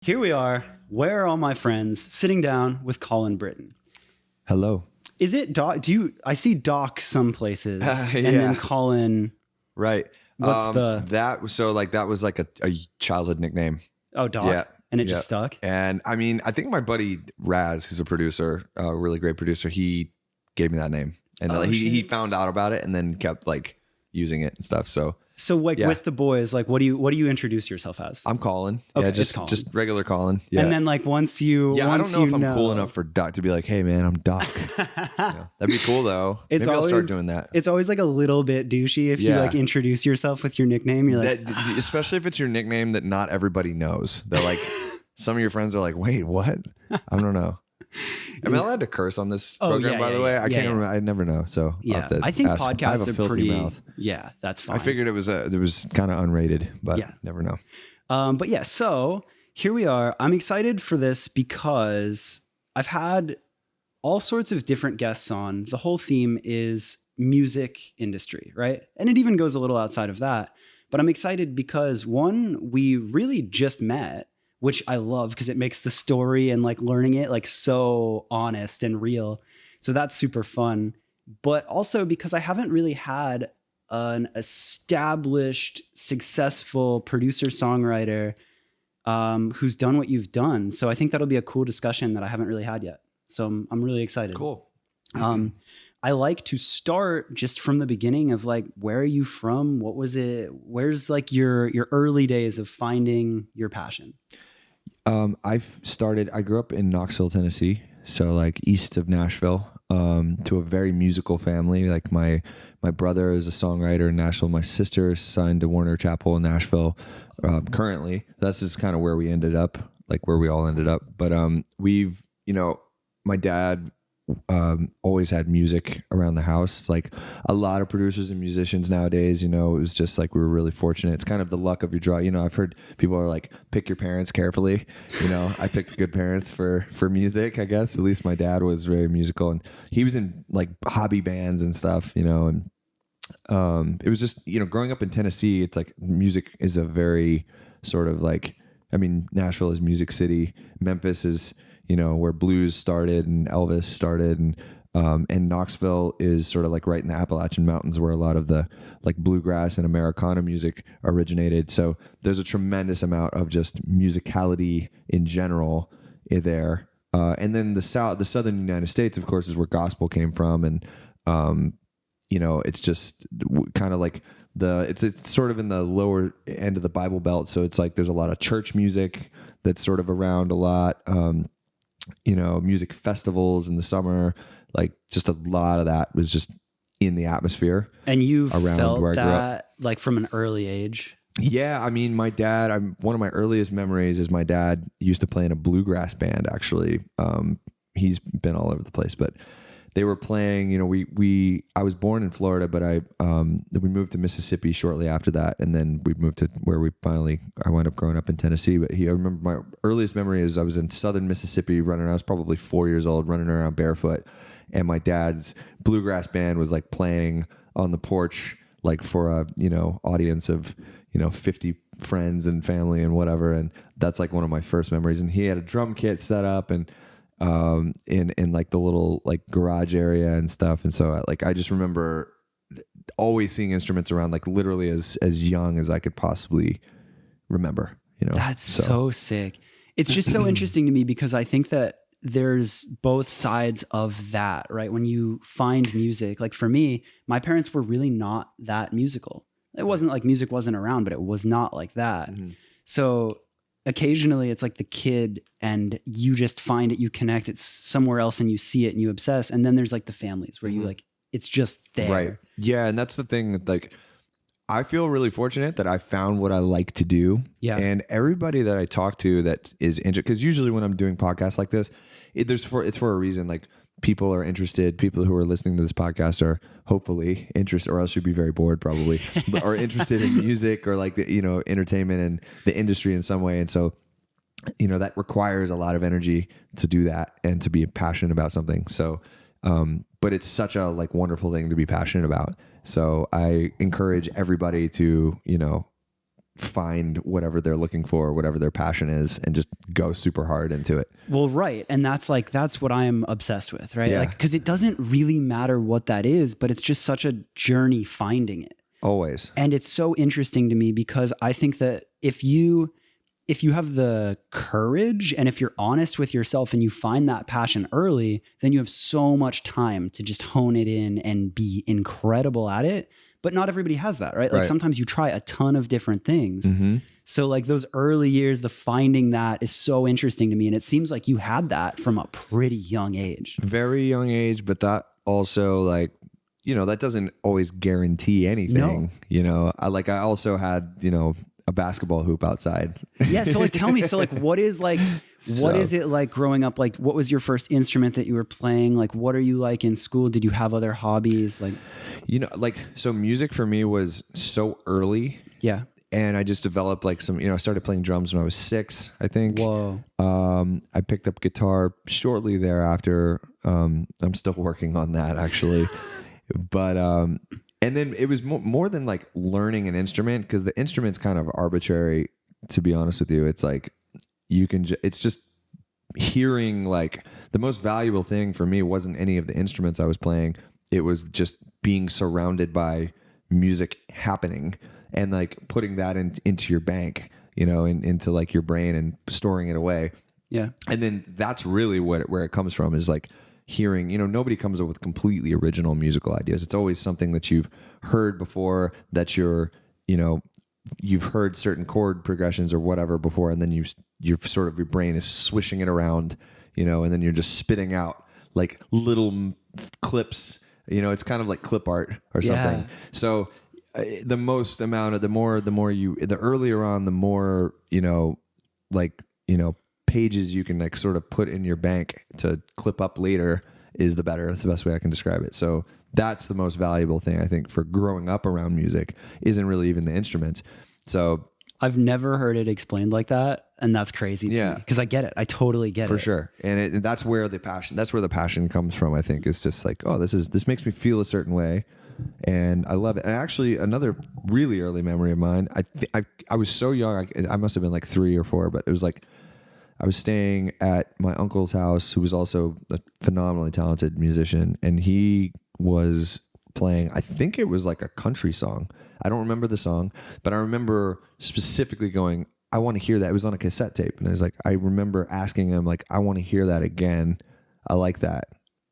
Here we are. Where are all my friends? Sitting down with Colin Brittain. Hello. Is it Doc? I see Doc some places, and then Colin. Right. What's that was like a childhood nickname. Oh, Doc. Yeah. And it just stuck. And I mean, I think my buddy Raz, who's a producer, a really great producer, he gave me that name, and he found out about it and then kept like using it and stuff. So with the boys, like, what do you introduce yourself as? I'm Colin. Okay, yeah, just regular Colin. Yeah. And then like once you, I don't know if I'm cool enough for Doc to be like, hey man, I'm Doc. That'd be cool though. Maybe I'll start doing that. It's always like a little bit douchey if you like introduce yourself with your nickname. You're like, especially if it's your nickname that not everybody knows. They're like, some of your friends are like, wait, what? I don't know. Am I allowed to curse on this program, by the way? I can't remember. I never know. So I think podcasts are pretty. Mouth. Yeah, that's fine. I figured it was kind of unrated, but never know. So here we are. I'm excited for this because I've had all sorts of different guests on. The whole theme is music industry, right? And it even goes a little outside of that. But I'm excited because one, we really just met, which I love because it makes the story and like learning it like so honest and real. So that's super fun. But also because I haven't really had an established, successful producer songwriter who's done what you've done. So I think that'll be a cool discussion that I haven't really had yet. So I'm really excited. Cool. I like to start just from the beginning of like, where are you from? What was it? Where's like your early days of finding your passion? I grew up in Knoxville, Tennessee. So like east of Nashville, to a very musical family. Like my brother is a songwriter in Nashville. My sister is signed to Warner Chappell in Nashville, currently. That's just kind of where we ended up, like where we all ended up. But, my dad, always had music around the house. Like a lot of producers and musicians nowadays, it was just like we were really fortunate. It's kind of the luck of your draw. I've heard people are like, pick your parents carefully. I picked good parents for music, I guess. At least my dad was very musical, and he was in like hobby bands and stuff, and it was just, growing up in Tennessee, it's like music is a very sort of like, Nashville is Music City. Memphis is, where blues started and Elvis started, and Knoxville is sort of like right in the Appalachian Mountains where a lot of the like bluegrass and Americana music originated. So there's a tremendous amount of just musicality in general there. And then the southern United States, of course, is where gospel came from. And, it's just kind of like it's sort of in the lower end of the Bible Belt. So it's like, there's a lot of church music that's sort of around a lot. Music festivals in the summer, like just a lot of that was just in the atmosphere. And you felt that like from an early age? Yeah. My dad, one of my earliest memories is my dad used to play in a bluegrass band, actually. He's been all over the place, but they were playing, I was born in Florida, but we moved to Mississippi shortly after that. And then we moved to where I wound up growing up in Tennessee. But I remember my earliest memory is I was in southern Mississippi I was probably 4 years old, running around barefoot. And my dad's bluegrass band was like playing on the porch, like for a, audience of, 50 friends and family and whatever. And that's like one of my first memories. And he had a drum kit set up and, in like the little like garage area and stuff. And so I just remember always seeing instruments around, like literally as young as I could possibly remember, That's so sick. It's just so interesting to me because I think that there's both sides of that, right? When you find music, like for me, my parents were really not that musical. It wasn't like music wasn't around, but it was not like that. Mm-hmm. So occasionally it's like the kid and you just find it, you connect, it's somewhere else and you see it and you obsess. And then there's like the families where you like, it's just there. Right. Yeah. And that's the thing. Like, I feel really fortunate that I found what I like to do. Yeah. And everybody that I talk to that is interested, because usually when I'm doing podcasts like this, it's for a reason. Like people are interested, people who are listening to this podcast are hopefully interested, or else you'd be very bored probably, are interested in music or like, entertainment and the industry in some way. And so, that requires a lot of energy to do that and to be passionate about something. So, but it's such a like wonderful thing to be passionate about. So I encourage everybody to, find whatever they're looking for, whatever their passion is, and just go super hard into it. Well, right. And that's what I'm obsessed with, right? Yeah. Like, because it doesn't really matter what that is, but it's just such a journey finding it. Always. And it's so interesting to me because I think that if you have the courage and if you're honest with yourself and you find that passion early, then you have so much time to just hone it in and be incredible at it. But not everybody has that, right? Like sometimes you try a ton of different things. Mm-hmm. So like those early years, the finding that is so interesting to me. And it seems like you had that from a pretty young age. Very young age, but that also like, you know, that doesn't always guarantee anything. No. You know, I also had, you know, a basketball hoop outside. Yeah. So like, tell me, so like, what is it like growing up? Like, what was your first instrument that you were playing? Like, what are you like in school? Did you have other hobbies? Like, you know, like, so music for me was so early. Yeah. And I just developed like some, you know, I started playing drums when I was 6, I think. Whoa. I picked up guitar shortly thereafter. I'm still working on that actually. But, and then it was more than like learning an instrument, because the instrument's kind of arbitrary, to be honest with you. It's like, it's just hearing. Like, the most valuable thing for me wasn't any of the instruments I was playing. It was just being surrounded by music happening and like putting that into your bank, you know, into like your brain and storing it away. Yeah. And then that's really where it comes from, is like hearing, you know, nobody comes up with completely original musical ideas. It's always something that you've heard before, that you've heard certain chord progressions or whatever before. And then your brain is swishing it around, you know, and then you're just spitting out like little clips, you know, it's kind of like clip art or something. Yeah. So the earlier on, the more, you know, like, you know, pages you can like sort of put in your bank to clip up later is the better. That's the best way I can describe it. So that's the most valuable thing, I think, for growing up around music, isn't really even the instruments. So I've never heard it explained like that. And that's crazy to me, because I get it. I totally get it. For sure. And that's where the passion comes from, I think. It's just like, oh, this makes me feel a certain way. And I love it. And actually, another really early memory of mine, I was so young, I must have been like 3 or 4, but it was like, I was staying at my uncle's house, who was also a phenomenally talented musician, and he was playing, I think it was like a country song. I don't remember the song, but I remember specifically going, I want to hear that. It was on a cassette tape. And I remember asking him, like, I want to hear that again. I like that.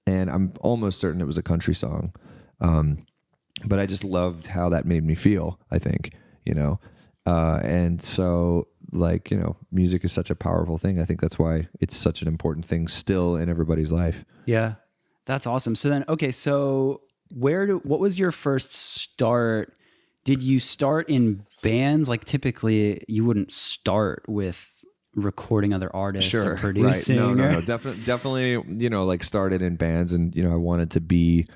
And I'm almost certain it was a country song. But I just loved how that made me feel, I think, you know? And so, like, you know, music is such a powerful thing. I think that's why it's such an important thing still in everybody's life. Yeah, that's awesome. So then, okay, so what was your first start? Did you start in bands? Like, typically you wouldn't start with recording other artists or producing. Right. No. Definitely, you know, like started in bands, and, you know, I wanted to be,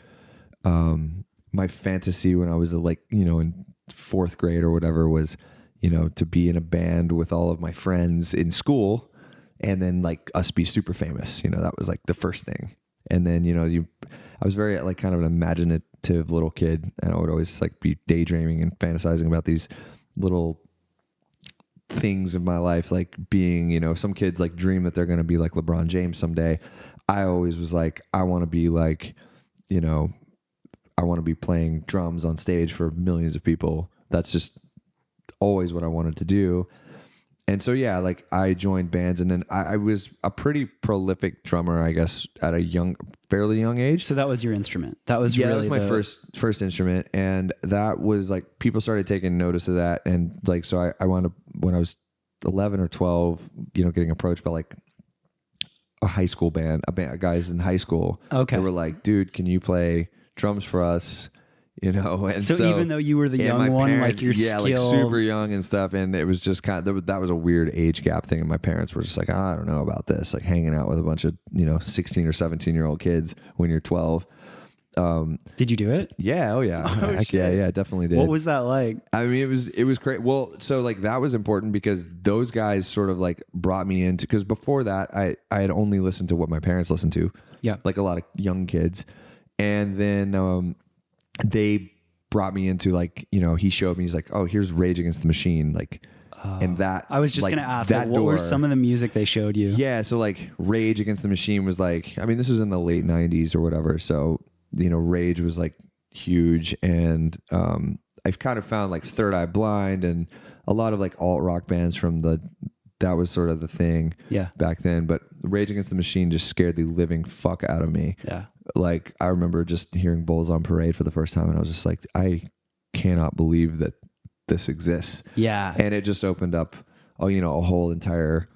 my fantasy when I was like, you know, in 4th grade or whatever was, you know, to be in a band with all of my friends in school, and then like us be super famous. You know, that was like the first thing. And then, you know, I was very like kind of an imaginative little kid, and I would always like be daydreaming and fantasizing about these little things in my life, like being, you know, some kids like dream that they're going to be like LeBron James someday. I always was like, I want to be like, you know, I want to be playing drums on stage for millions of people. That's just always what I wanted to do. And so, yeah, like I joined bands, and then I was a pretty prolific drummer, I guess, at a fairly young age. So that was your instrument. That was that was my first instrument. And that was like, people started taking notice of that. And like, so I wound up, when I was 11 or 12, you know, getting approached by like a high school band, guys in high school. Okay. They were like, dude, can you play drums for us? You know, and so even though you were the young one, parents, like you're like super young and stuff, and it was just kind of, that was a weird age gap thing, and my parents were just like, I don't know about this, like hanging out with a bunch of, you know, 16 or 17-year-old kids when you're 12. Did you do it? Yeah. Oh yeah. Oh, yeah, definitely did. What was that like? I mean, it was great. Well, so like that was important because those guys sort of like brought me into, because before that I had only listened to what my parents listened to. Yeah. Like a lot of young kids. And then they brought me into like, you know, he showed me, he's like, oh, here's Rage Against the Machine. Like, and that, I was just like, going to ask, that like, what were some of the music they showed you? Yeah. So like Rage Against the Machine was like, I mean, this was in the late 90s or whatever. So, you know, Rage was like huge. And I've kind of found like Third Eye Blind and a lot of like alt rock bands from that was sort of the thing back then. But Rage Against the Machine just scared the living fuck out of me. Yeah. Like I remember just hearing Bulls on Parade for the first time and I was just like, I cannot believe that this exists. Yeah. And it just opened up, you know, a whole entire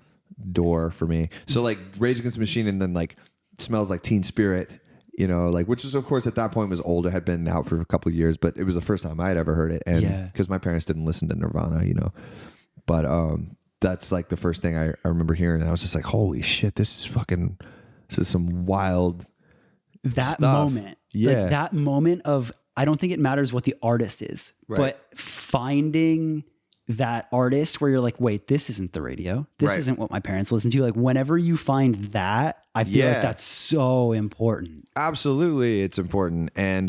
door for me. So like Rage Against the Machine and then like Smells Like Teen Spirit, you know, like, which was of course at that point was older, had been out for a couple of years, but it was the first time I had ever heard it. And because my parents didn't listen to Nirvana, you know, but that's like the first thing I remember hearing. And I was just like, holy shit, this is some wild that stuff. Moment. Like that moment of, I don't think it matters what the artist is, but finding that artist where you're like, wait, this isn't the radio. This isn't what my parents listen to. Like whenever you find that, I feel like that's so important. Absolutely. It's important. And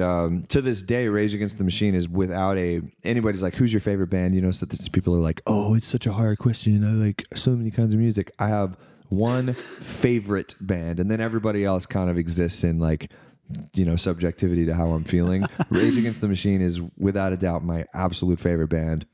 to this day, Rage Against the Machine is without anybody's like, who's your favorite band? You know, so that people are like, oh, it's such a hard question. I like so many kinds of music. I have one favorite band and then everybody else kind of exists in like, you know, subjectivity to how I'm feeling. Rage Against the Machine is without a doubt my absolute favorite band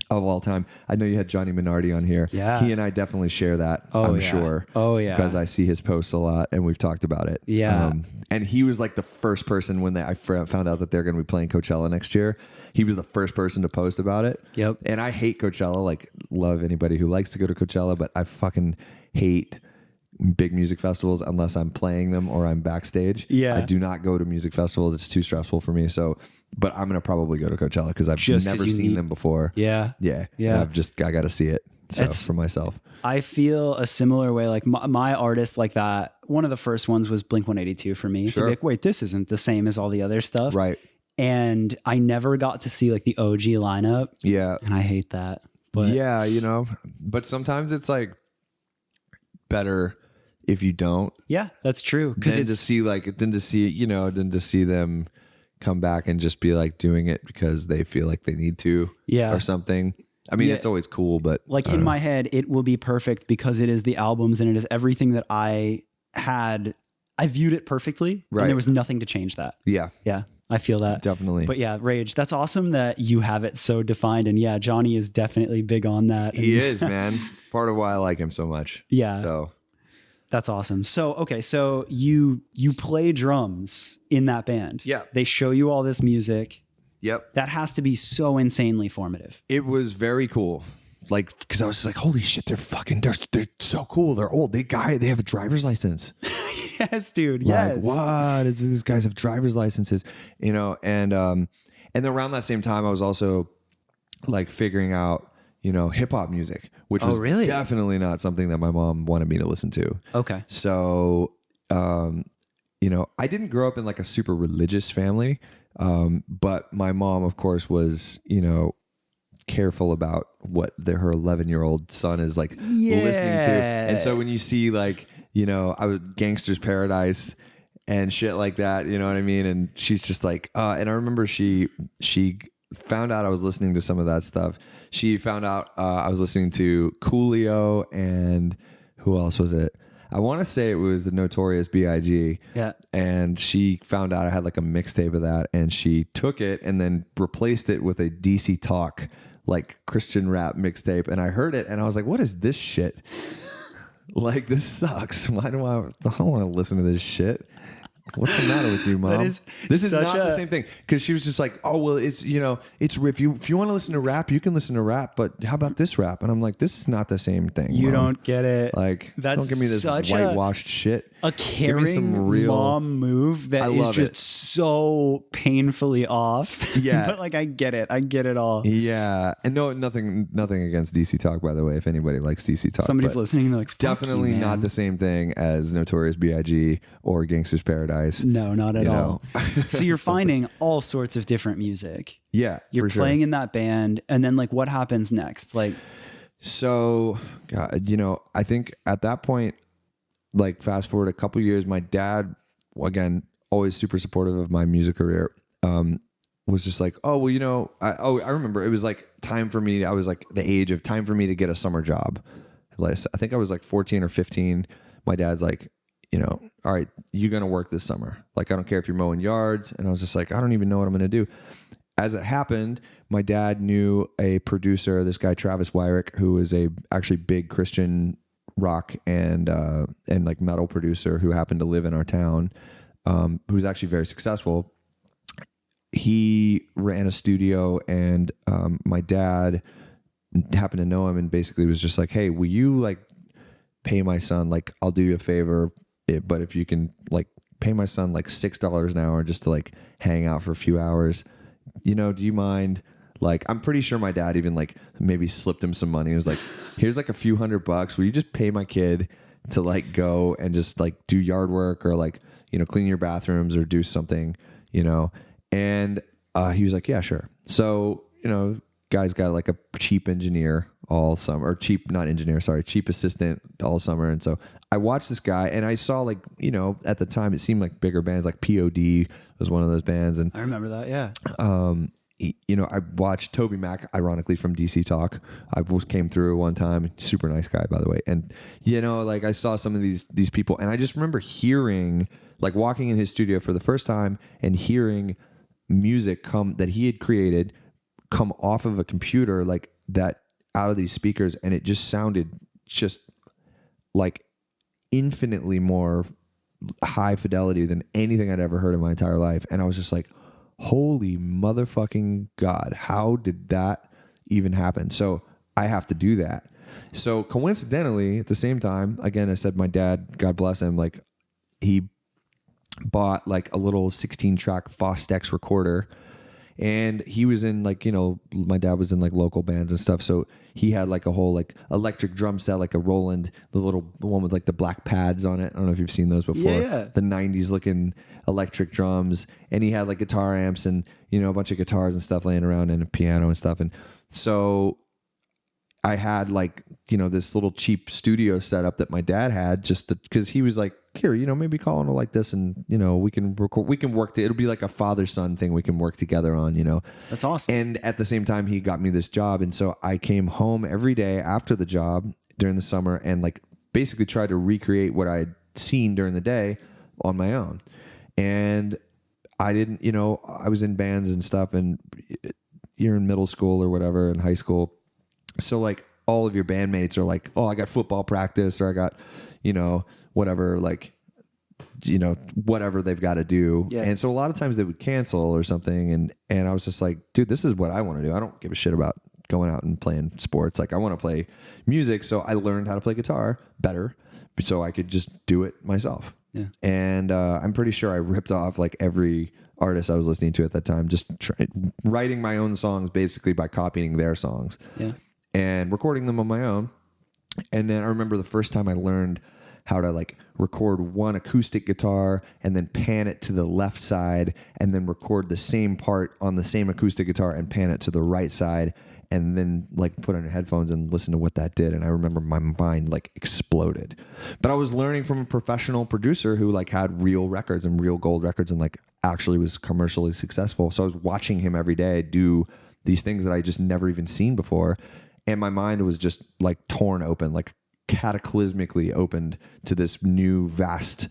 of all time. I know you had Johnny Minardi on here. Yeah. He and I definitely share that, I'm sure. Oh, yeah. Because I see his posts a lot and we've talked about it. Yeah. And he was like the first person when I found out that they're going to be playing Coachella next year. He was the first person to post about it. Yep. And I hate Coachella, like love anybody who likes to go to Coachella, but I fucking hate big music festivals unless I'm playing them or I'm backstage. Yeah. I do not go to music festivals. It's too stressful for me. So, but I'm going to probably go to Coachella because I've never seen them before. Yeah. Yeah. Yeah. I got to see it. So for myself. I feel a similar way. Like my artist like that, one of the first ones was Blink-182 for me. Sure. To be like, wait, this isn't the same as all the other stuff. Right. And I never got to see like the OG lineup. Yeah. And I hate that. But yeah, you know, but sometimes it's like better if you don't. Yeah, that's true. Because Then to see them come back and just be like doing it because they feel like they need to, or something. I mean, it's always cool, but like in my head, it will be perfect because it is the albums and it is everything that I had. I viewed it perfectly, and there was nothing to change that. Yeah, I feel that definitely. But yeah, Rage. That's awesome that you have it so defined, and yeah, Johnny is definitely big on that. He is, man. It's part of why I like him so much. Yeah. So. That's awesome. So, okay. So you play drums in that band. Yeah. They show you all this music. Yep. That has to be so insanely formative. It was very cool. Like, cause I was just like, holy shit, they're so cool. They're old. They have a driver's license. Yes, dude. Like, what? These guys have driver's licenses, you know? And then around that same time, I was also like figuring out, you know, hip hop music, which was definitely not something that my mom wanted me to listen to. Okay. So, you know, I didn't grow up in like a super religious family. But my mom, of course, was, you know, careful about what her 11-year-old son is like listening to. And so when you see like, you know, I was Gangster's Paradise and shit like that, you know what I mean? And she's just like, and I remember she found out I was listening to some of that stuff. She found out I was listening to Coolio and who else was it? I want to say it was the Notorious B.I.G. Yeah. And she found out I had like a mixtape of that and she took it and then replaced it with a DC Talk, like Christian rap mixtape. And I heard it and I was like, what is this shit? Like, this sucks. I don't want to listen to this shit. What's the matter with you, Mom? This is not the same thing. Because she was just like, oh, well, it's, you know, it's if you want to listen to rap, you can listen to rap, but how about this rap? And I'm like, this is not the same thing. You Mom. don't get it. Like, that's don't give me this whitewashed shit. A caring mom move that is just so painfully off. Yeah. But like, I get it. I get it all. Yeah. And nothing against DC Talk, by the way, if anybody likes DC Talk. Somebody's listening and they're like, fuck definitely you, man. not the same thing as Notorious B.I.G. or Gangster's Paradise. No, not at all. So you're finding all sorts of different music. Yeah. You're playing in that band. And then like, what happens next? Like, so, God, you know, I think at that point, like fast forward a couple of years, my dad, again, always super supportive of my music career, was just like, oh, well, I remember it was like time for me. I was like the age of time for me to get a summer job. I think I was like 14 or 15. My dad's like, all right, you're going to work this summer. Like, I don't care if you're mowing yards. And I was just like, I don't even know what I'm going to do. As it happened, my dad knew a producer, this guy, Travis Wyrick, who is a actually big Christian rock and like metal producer who happened to live in our town, who's actually very successful. He ran a studio, and my dad happened to know him and basically was just like, hey, will you like pay my son? Like, I'll do you a favor, but if you can like pay my son like $6 an hour just to like hang out for a few hours, do you mind? Like, I'm pretty sure my dad even like maybe slipped him some money. It was like, here's like a few $100. Will you just pay my kid to like go and just like do yard work or like, clean your bathrooms or do something, And he was like, yeah, sure. So, guy's got like a cheap engineer all summer, or cheap assistant all summer. And so I watched this guy, and I saw like, at the time it seemed like bigger bands, like POD was one of those bands. And I remember that. Yeah. I watched Toby Mac, ironically, from DC Talk. I came through one time, super nice guy, by the way. And, like I saw some of these people, and I just remember hearing, like walking in his studio for the first time and hearing music that he had created come off of a computer like that, out of these speakers, and it just sounded just like infinitely more high fidelity than anything I'd ever heard in my entire life. And I was just like, holy motherfucking God, how did that even happen? So I have to do that. So coincidentally, at the same time, again, I said my dad, God bless him, like he bought like a little 16-track Fostex recorder, and he was in like, my dad was in like local bands and stuff. So he had like a whole like electric drum set, like a Roland, the one with like the black pads on it. I don't know if you've seen those before. Yeah. The 90s looking electric drums. And he had like guitar amps and, a bunch of guitars and stuff laying around, and a piano and stuff. And so I had like, this little cheap studio setup that my dad had just because he was like, here, maybe Colin will like this, and, we can record, we can work it'll be like a father-son thing we can work together on, That's awesome. And at the same time, he got me this job. And so I came home every day after the job during the summer and like basically tried to recreate what I had seen during the day on my own. And I didn't, I was in bands and stuff, and you're in middle school or whatever, in high school. So like all of your bandmates are like, oh, I got football practice, or I got, whatever, like, whatever they've got to do. Yeah. And so a lot of times they would cancel or something. And I was just like, dude, this is what I want to do. I don't give a shit about going out and playing sports. Like, I want to play music. So I learned how to play guitar better so I could just do it myself. Yeah. And I'm pretty sure I ripped off like every artist I was listening to at that time, just writing my own songs basically by copying their songs. Yeah. And recording them on my own. And then I remember the first time I learned how to like record one acoustic guitar and then pan it to the left side, and then record the same part on the same acoustic guitar and pan it to the right side, and then like put on your headphones and listen to what that did. And I remember my mind like exploded. But I was learning from a professional producer who like had real records and real gold records and like actually was commercially successful. So I was watching him every day do these things that I just never even seen before. And my mind was just like torn open, like cataclysmically opened to this new vast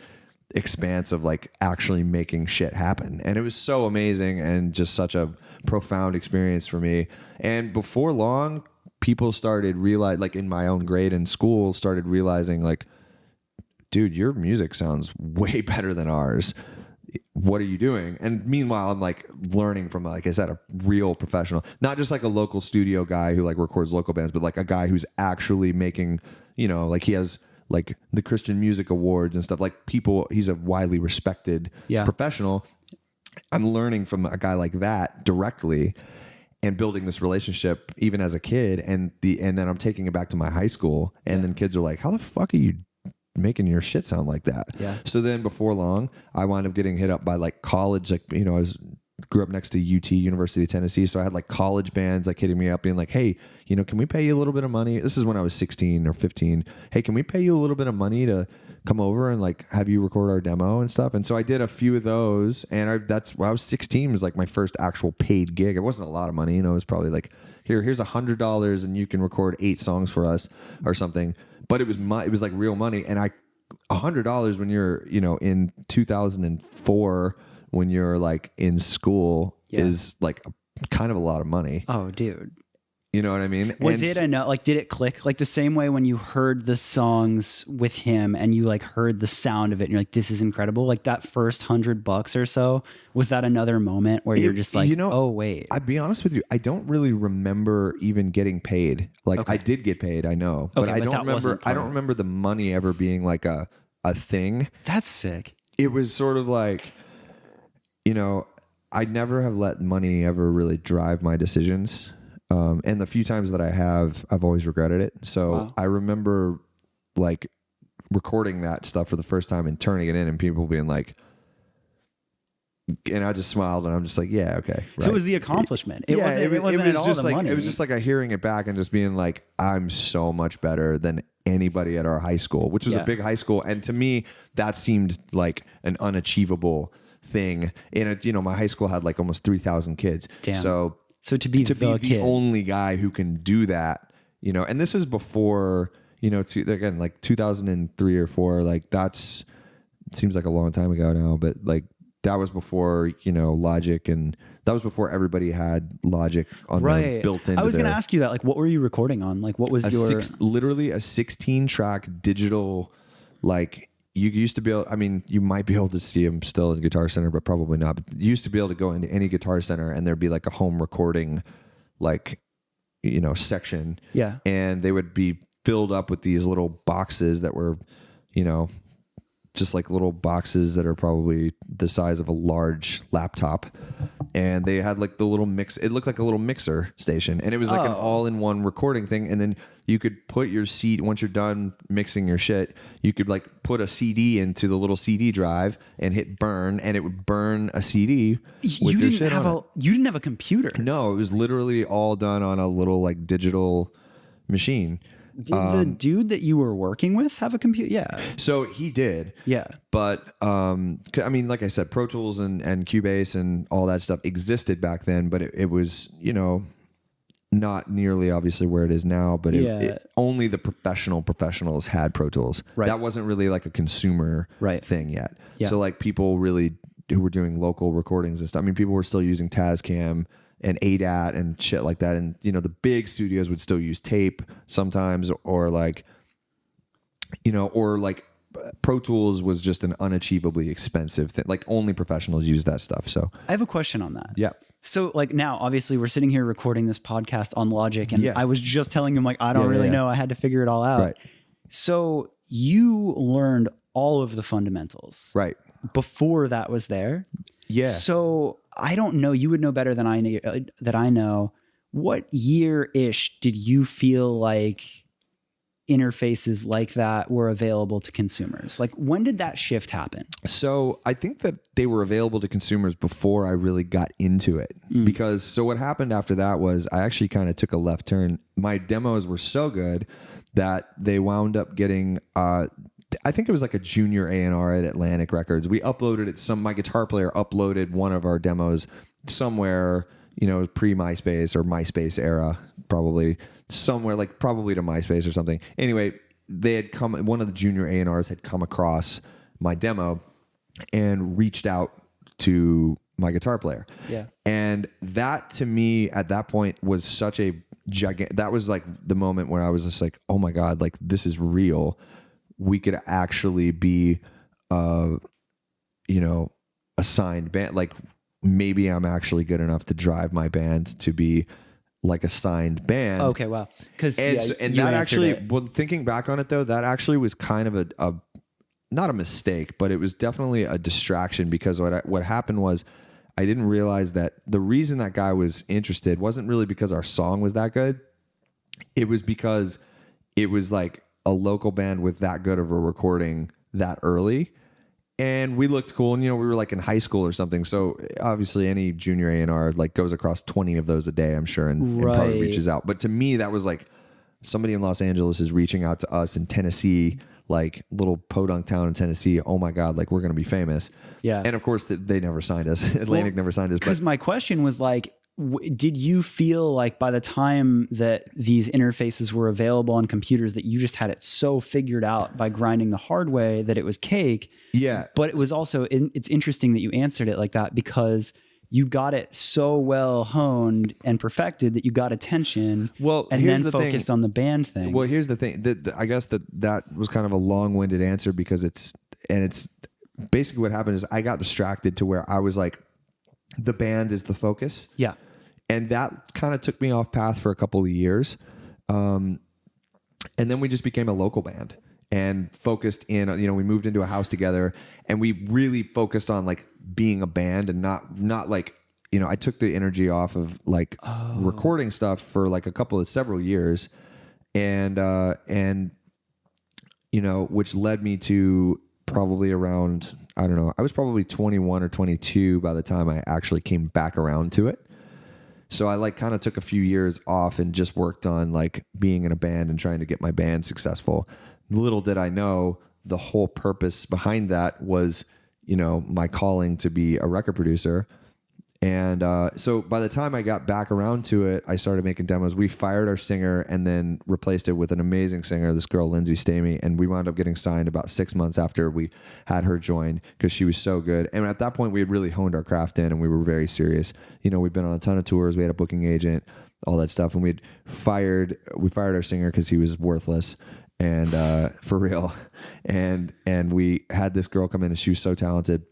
expanse of like actually making shit happen. And it was so amazing and just such a profound experience for me. And before long, people started realizing, like in my own grade in school, started realizing like, dude, your music sounds way better than ours. What are you doing? And meanwhile, I'm like learning from, like I said, a real professional, not just like a local studio guy who like records local bands, but like a guy who's actually making, like he has like the Christian Music Awards and stuff. Like people, he's a widely respected professional. I'm learning from a guy like that directly and building this relationship even as a kid. And then I'm taking it back to my high school, and then kids are like, how the fuck are you making your shit sound like that? Yeah. So then before long, I wound up getting hit up by like college, like, I grew up next to UT, University of Tennessee. So I had like college bands like hitting me up being like, hey, can we pay you a little bit of money? This is when I was 16 or 15. Hey, can we pay you a little bit of money to come over and like have you record our demo and stuff. And so I did a few of those, and that's when I was 16 was like my first actual paid gig. It wasn't a lot of money, you know, it was probably like, here's $100 and you can record 8 songs for us or something. But it was like real money. And $100 when you're, you know, in 2004, when you're like in school is like kind of a lot of money. Oh, dude. You know what I mean? Was it enough? Like, did it click? Like the same way when you heard the songs with him and you like heard the sound of it and you're like, this is incredible. Like that first $100 or so, was that another moment where you're just like, you know, oh wait. I'd be honest with you. I don't really remember even getting paid. Like I did get paid, I know, but I don't remember. I don't remember the money ever being like a thing. That's sick. It was sort of like, you know, I never have let money ever really drive my decisions. And the few times that I have, I've always regretted it. So I remember like recording that stuff for the first time and turning it in and people being like, and I just smiled and I'm just like, yeah, okay. Right. So it was the accomplishment. It wasn't at all just the like, money. It was just like hearing it back and just being like, I'm so much better than anybody at our high school, which was a big high school. And to me, that seemed like an unachievable thing. And you know, my high school had like almost 3,000 kids. Damn. So to be the only guy who can do that, you know, and this is before, you know, again, like 2003 or 4, like it seems like a long time ago now, but like that was before, you know, Logic, and that was before everybody had Logic on them built into. I was going to ask you that, like, what were you recording on? Like, what was literally a 16-track digital, like, you used to be able, I mean, you might be able to see them still in Guitar Center, but probably not. But you used to be able to go into any Guitar Center and there'd be like a home recording, like, you know, section. Yeah. And they would be filled up with these little boxes that were, you know, just like little boxes that are probably the size of a large laptop. And they had like the little mix. It looked like a little mixer station, and it was like an all-in-one recording thing. And then you could put your CD, once you're done mixing your shit, you could like put a CD into the little CD drive and hit burn, and it would burn a CD with your shit on it. You didn't have a computer. No, it was literally all done on a little like digital machine. Did the dude that you were working with have a computer? Yeah. So he did. Yeah. But I mean, like I said, Pro Tools and Cubase and all that stuff existed back then, but it was, you know, not nearly obviously where it is now, but only the professionals had Pro Tools. Right. That wasn't really like a consumer thing yet. Yeah. So like people really who were doing local recordings and stuff. I mean, people were still using Tascam and ADAT and shit like that. And, you know, the big studios would still use tape sometimes, or like, you know, or like Pro Tools was just an unachievably expensive thing. Like only professionals use that stuff. So I have a question on that. Yeah. So like now, obviously we're sitting here recording this podcast on Logic, and I was just telling him like, I don't really know. I had to figure it all out. Right. So you learned all of the fundamentals. Right. Before that was there. Yeah. So I don't know. You would know better than I know. What year-ish did you feel like interfaces like that were available to consumers? Like when did that shift happen? So I think that they were available to consumers before I really got into it. Because so what happened after that was I actually kind of took a left turn. My demos were so good that they wound up getting I think it was like a junior A&R at Atlantic Records. We uploaded it. My guitar player uploaded one of our demos somewhere, you know, pre-MySpace or MySpace era, probably somewhere like probably to MySpace or something. Anyway, one of the junior A&Rs had come across my demo and reached out to my guitar player. Yeah. And that to me at that point was such a gigantic, that was like the moment where I was just like, oh my God, like this is real. We could actually be, you know, a signed band. Like maybe I'm actually good enough to drive my band to be like a signed band. Okay, wow. And that actually, well, thinking back on it though, that actually was kind of a not a mistake, but it was definitely a distraction, because what happened was I didn't realize that the reason that guy was interested wasn't really because our song was that good. It was because it was like a local band with that good of a recording that early, and we looked cool, and you know, we were like in high school or something, so obviously any junior A&R like goes across 20 of those a day, I'm sure, and probably reaches out. But to me that was like somebody in Los Angeles is reaching out to us in Tennessee, like little podunk town in Tennessee. Oh my God, like we're going to be famous. Yeah. And of course they never signed us. Atlantic never signed us. Because my question was like, did you feel like by the time that these interfaces were available on computers that you just had it so figured out by grinding the hard way that it was cake? Yeah. But it was also, it's interesting that you answered it like that because you got it so well honed and perfected that you got attention. Well, and then focused on the band thing. Well, here's the thing. I guess that was kind of a long-winded answer because it's basically what happened is I got distracted to where I was like, the band is the focus. Yeah. And that kind of took me off path for a couple of years. And then we just became a local band and focused in, we moved into a house together and we really focused on like being a band and not like, I took the energy off of like recording stuff for like several years and which led me to probably around, I don't know, I was probably 21 or 22 by the time I actually came back around to it. So I like kind of took a few years off and just worked on like being in a band and trying to get my band successful. Little did I know the whole purpose behind that was, my calling to be a record producer. And so by the time I got back around to it, I started making demos. We fired our singer and then replaced it with an amazing singer, this girl, Lindsay Stamey. And we wound up getting signed about 6 months after we had her join because she was so good. And at that point, we had really honed our craft in and we were very serious. We'd been on a ton of tours. We had a booking agent, all that stuff. And we fired our singer because he was worthless. And for real. And we had this girl come in and she was so talented.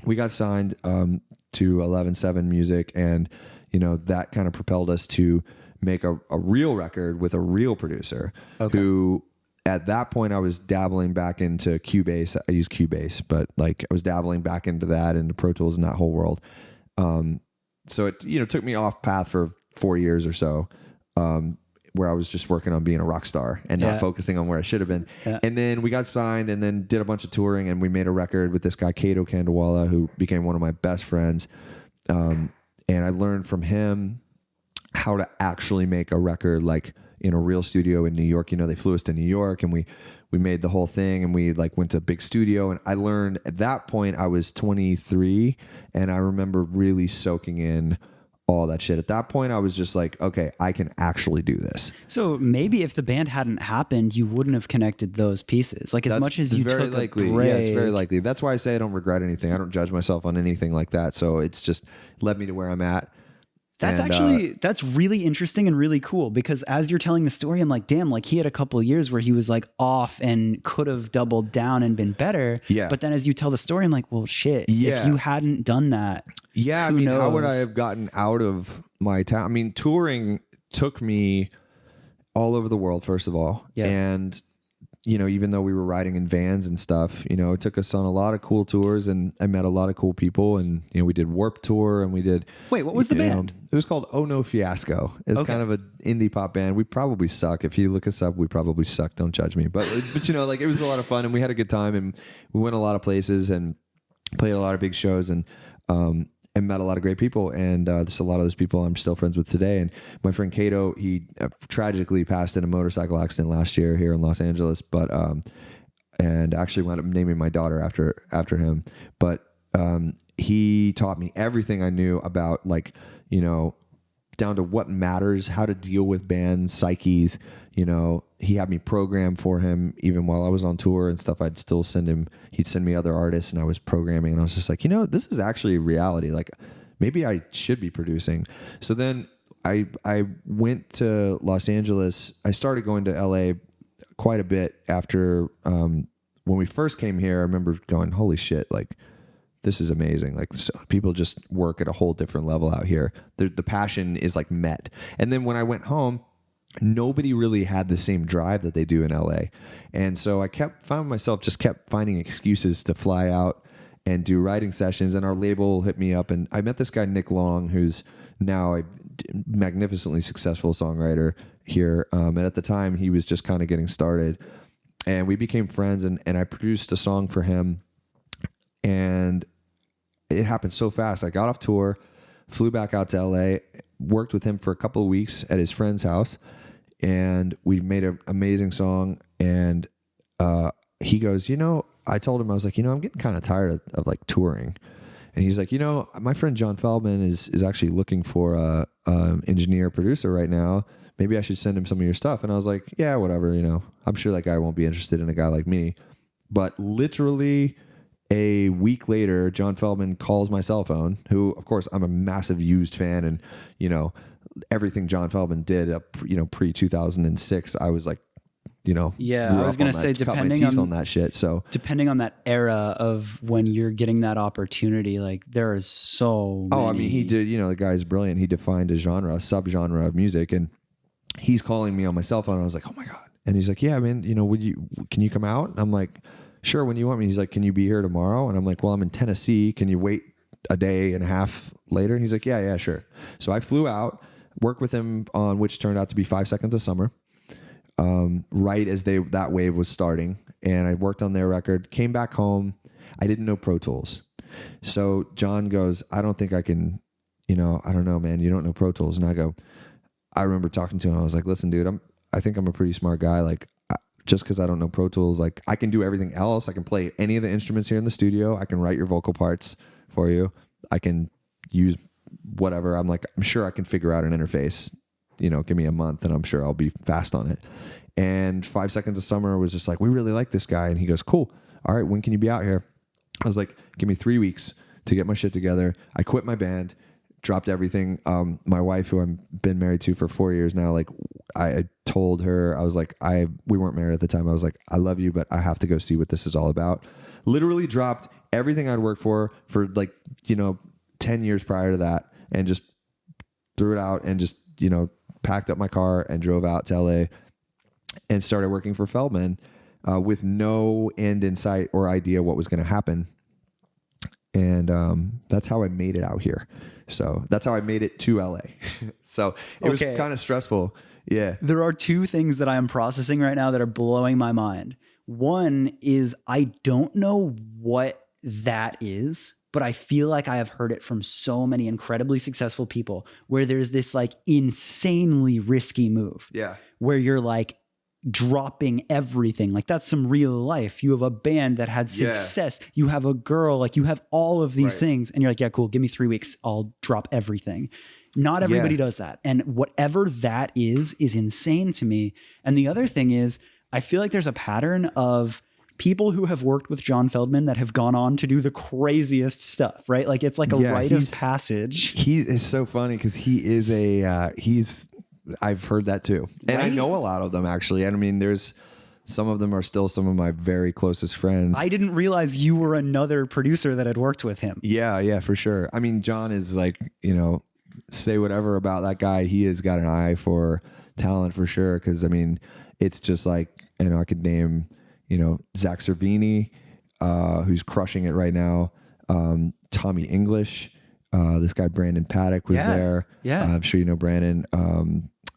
We got signed to 11-7 Music, and that kind of propelled us to make a real record with a real producer who at that point I was dabbling back into Cubase. I use Cubase, but like I was dabbling back into that and the Pro Tools and that whole world. So it took me off path for 4 years or so, where I was just working on being a rock star and not focusing on where I should have been. Yeah. And then we got signed and then did a bunch of touring and we made a record with this guy, Kato Kandawala, who became one of my best friends. And I learned from him how to actually make a record like in a real studio in New York. They flew us to New York and we made the whole thing and we like went to a big studio. And I learned at that point I was 23 and I remember really soaking in all that shit. At that point, I was just like, okay, I can actually do this. So maybe if the band hadn't happened, you wouldn't have connected those pieces. Like as much as you took a break. Yeah, it's very likely. That's why I say I don't regret anything. I don't judge myself on anything like that. So it's just led me to where I'm at. That's that's really interesting and really cool because as you're telling the story, I'm like, damn, like he had a couple of years where he was like off and could have doubled down and been better. Yeah. But then as you tell the story, I'm like, well, shit, if you hadn't done that, yeah, who knows? How would I have gotten out of my town? I mean, touring took me all over the world, first of all. Yeah. And even though we were riding in vans and stuff, it took us on a lot of cool tours and I met a lot of cool people and, we did Warped Tour and we did... Wait, what was the band? It was called Oh No Fiasco. It's kind of an indie pop band. We probably suck. If you look us up, we probably suck. Don't judge me. But like it was a lot of fun and we had a good time and we went a lot of places and played a lot of big shows and met a lot of great people. And there's a lot of those people I'm still friends with today. And my friend Kato, he tragically passed in a motorcycle accident last year here in Los Angeles, but and actually wound up naming my daughter after him. But he taught me everything I knew about like, down to what matters, how to deal with band psyches. He had me program for him even while I was on tour and stuff. I'd still he'd send me other artists and I was programming and I was just like, this is actually reality. Like maybe I should be producing. So then I went to Los Angeles. I started going to LA quite a bit after, when we first came here. I remember going, holy shit, like this is amazing. Like so people just work at a whole different level out here. The passion is like met. And then when I went home, nobody really had the same drive that they do in LA. And so I found myself just kept finding excuses to fly out and do writing sessions. And our label hit me up and I met this guy, Nick Long, who's now a magnificently successful songwriter here. And at the time he was just kind of getting started and we became friends and I produced a song for him and it happened so fast. I got off tour, flew back out to LA, worked with him for a couple of weeks at his friend's house, and we made an amazing song. And he goes, I told him, I was like, I'm getting kind of tired of like touring. And he's like, my friend John Feldman is actually looking for a engineer producer right now. Maybe I should send him some of your stuff. And I was like, yeah, whatever. I'm sure that guy won't be interested in a guy like me. But literally a week later, John Feldman calls my cell phone, who, of course, I'm a massive Used fan. And, everything John Feldman did up, pre 2006, I was like, yeah, I was going to say, depending on that shit. So depending on that era of when you're getting that opportunity, like there is so many. I mean, he did, the guy's brilliant. He defined a subgenre of music, and he's calling me on my cell phone. I was like, oh my God. And he's like, yeah, man, can you come out? And I'm like, sure. When you want me? He's like, can you be here tomorrow? And I'm like, well, I'm in Tennessee. Can you wait a day and a half later? And he's like, yeah, sure. So I flew out, worked with him on which turned out to be 5 Seconds of Summer. Right as that wave was starting, and I worked on their record, came back home. I didn't know Pro Tools. So John goes, I don't think I can, I don't know, man, you don't know Pro Tools. And I remember talking to him. I was like, listen, dude, I think I'm a pretty smart guy. Like, just because I don't know Pro Tools, like I can do everything else. I can play any of the instruments here in the studio. I can write your vocal parts for you. I can use whatever. I'm sure I can figure out an interface. Give me a month and I'm sure I'll be fast on it. And 5 Seconds of Summer was just like, we really like this guy. And he goes, cool. All right, when can you be out here? I was like, give me 3 weeks to get my shit together. I quit my band, dropped everything. My wife, who I've been married to for 4 years now, like I told her, I was like, we weren't married at the time. I was like, I love you, but I have to go see what this is all about. Literally dropped everything I'd worked for like, 10 years prior to that, and just threw it out and just, packed up my car and drove out to LA and started working for Feldman with no end in sight or idea what was going to happen. And that's how I made it out here. So that's how I made it to LA. So it was kind of stressful. Yeah. There are two things that I am processing right now that are blowing my mind. One is I don't know what that is, but I feel like I have heard it from so many incredibly successful people where there's this like insanely risky move. Yeah. Where you're like dropping everything. Like that's some real life. You have a band that had success. Yeah. You have a girl, like you have all of these things and you're like, yeah, cool. Give me 3 weeks. I'll drop everything. Not everybody does that. And whatever that is insane to me. And the other thing is I feel like there's a pattern of people who have worked with John Feldman that have gone on to do the craziest stuff, right? Like it's like a rite of passage. He is so funny because he is I've heard that too. And I know a lot of them actually. And I mean, there's some of them are still some of my very closest friends. I didn't realize you were another producer that had worked with him. Yeah, for sure. I mean, John is like, say whatever about that guy. He has got an eye for talent for sure. Cause I mean, it's just like, I could name, Zach Cervini, who's crushing it right now. Tommy English, this guy, Brandon Paddock was there. Yeah. I'm sure you know Brandon.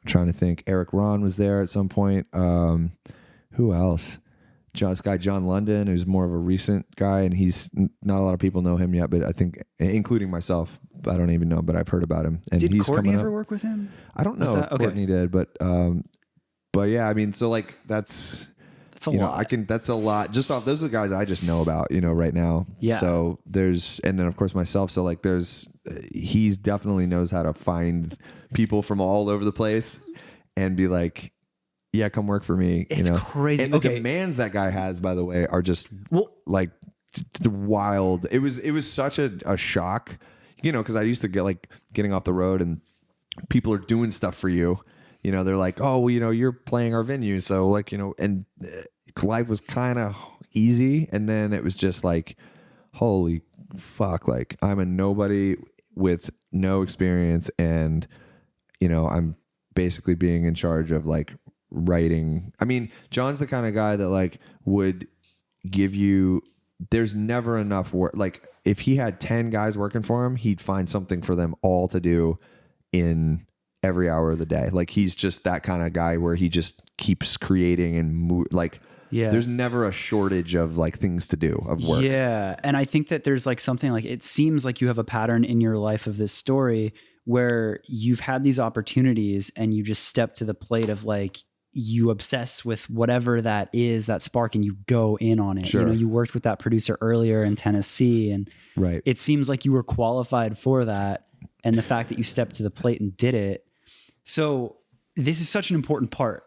Trying to think. Eric Ron was there at some point. Who else? This guy, John London, who's more of a recent guy, and he's not a lot of people know him yet, but I think, including myself, I don't even know, but I've heard about him. And did he's Courtney coming ever up. work with him? I don't know if Courtney did, but yeah, I mean, so like that's a lot. That's a lot. Just off, those are the guys I just know about, right now. Yeah. So and then of course myself. So like he's definitely knows how to find people from all over the place and be like, yeah, come work for me. It's crazy. And the demands that guy has, by the way, are just like wild. It was such a shock, because I used to get getting off the road and people are doing stuff for you. They're like, oh, well, you're playing our venue. So like, and life was kind of easy. And then it was just like, holy fuck. Like I'm a nobody with no experience. And, I'm basically being in charge of like writing. I mean, John's the kind of guy that like would give you, there's never enough work. Like if he had 10 guys working for him, he'd find something for them all to do in every hour of the day. Like he's just that kind of guy where he just keeps creating and there's never a shortage of like things to do of work. Yeah. And I think that there's like something like, it seems like you have a pattern in your life of this story where you've had these opportunities and you just step to the plate of like, you obsess with whatever that is, that spark, and you go in on it. Sure. You know, you worked with that producer earlier in Tennessee, and Right. it seems like you were qualified for that. And the fact that you stepped to the plate and did it. So this is such an important part.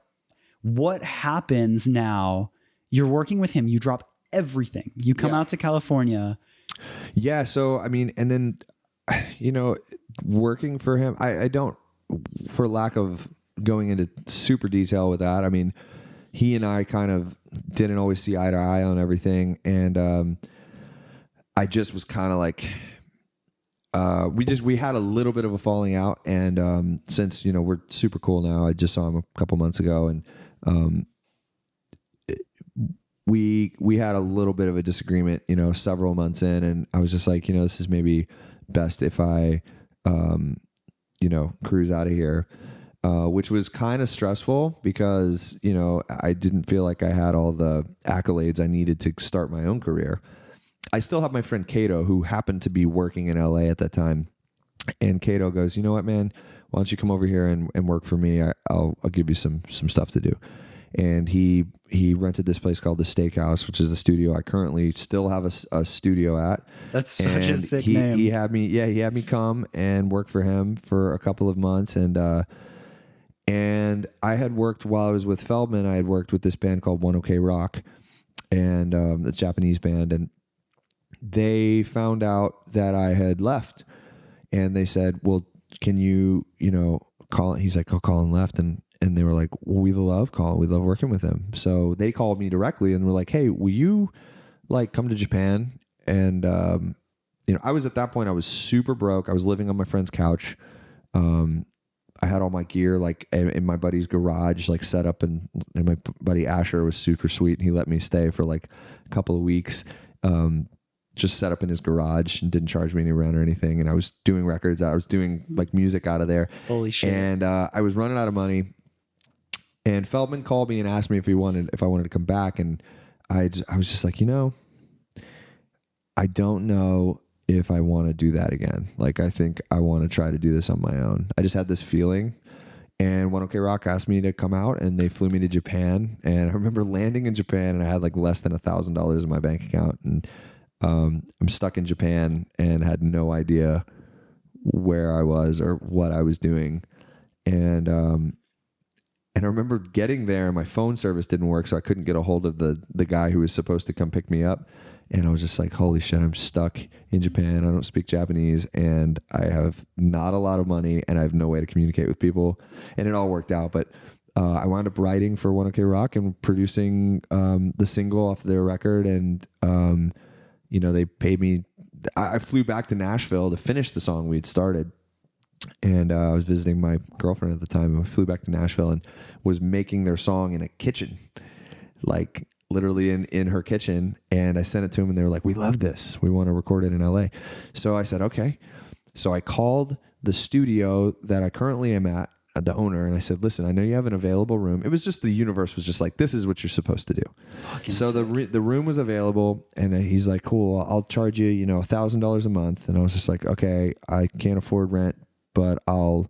What happens now? You're working with him. You drop everything. You come out to California. Yeah. So, I mean, and then, you know, working for him, I don't, for lack of going into super detail with that, I mean, he and I kind of didn't always see eye to eye on everything. And I just was kind of like, we had a little bit of a falling out. And since, you know, we're super cool now, I just saw him a couple months ago, and we had a little bit of a disagreement, you know, several months in, and I was just like, you know, this is maybe best if I, you know, cruise out of here, which was kind of stressful because, you know, I didn't feel like I had all the accolades I needed to start my own career. I still have my friend Cato, who happened to be working in LA at that time. And Cato goes, you know what, man, why don't you come over here and work for me? I'll give you some stuff to do. And he rented this place called the Steakhouse, which is the studio I currently still have a studio at. That's such a sick name. He had me come and work for him for a couple of months. And I had worked while I was with Feldman. I had worked with this band called One OK Rock, and the Japanese band. And they found out that I had left, and they said, well, can you know, Colin, he's like, oh, Colin left. And they were like, well, we love Colin. We love working with him. So they called me directly and were like, hey, will you like come to Japan? And, you know, I was at that point, I was super broke. I was living on my friend's couch. I had all my gear like in my buddy's garage, like set up, and my buddy Asher was super sweet, and he let me stay for like a couple of weeks. Just set up in his garage and didn't charge me any rent or anything. And I was doing records. I was doing like music out of there. Holy shit. And I was running out of money. And Feldman called me and asked me if I wanted to come back. And I was just like, you know, I don't know if I want to do that again. Like, I think I want to try to do this on my own. I just had this feeling. And One OK Rock asked me to come out, and they flew me to Japan. And I remember landing in Japan, and I had like less than $1,000 in my bank account. And I'm stuck in Japan and had no idea where I was or what I was doing. And I remember getting there, and my phone service didn't work, so I couldn't get a hold of the guy who was supposed to come pick me up. And I was just like, holy shit, I'm stuck in Japan. I don't speak Japanese, and I have not a lot of money, and I have no way to communicate with people. And it all worked out. But I wound up writing for One OK Rock and producing the single off their record. And, you know, they paid me. I flew back to Nashville to finish the song we had started. And I was visiting my girlfriend at the time, and I flew back to Nashville and was making their song in a kitchen, like literally in her kitchen. And I sent it to them, and they were like, we love this. We want to record it in LA. So I said, okay. So I called the studio that I currently am at, the owner, and I said, listen, I know you have an available room. It was just, the universe was just like, this is what you're supposed to do. So the room was available, and he's like, cool, I'll charge you, you know, $1,000 a month. And I was just like, okay, I can't afford rent, but I'll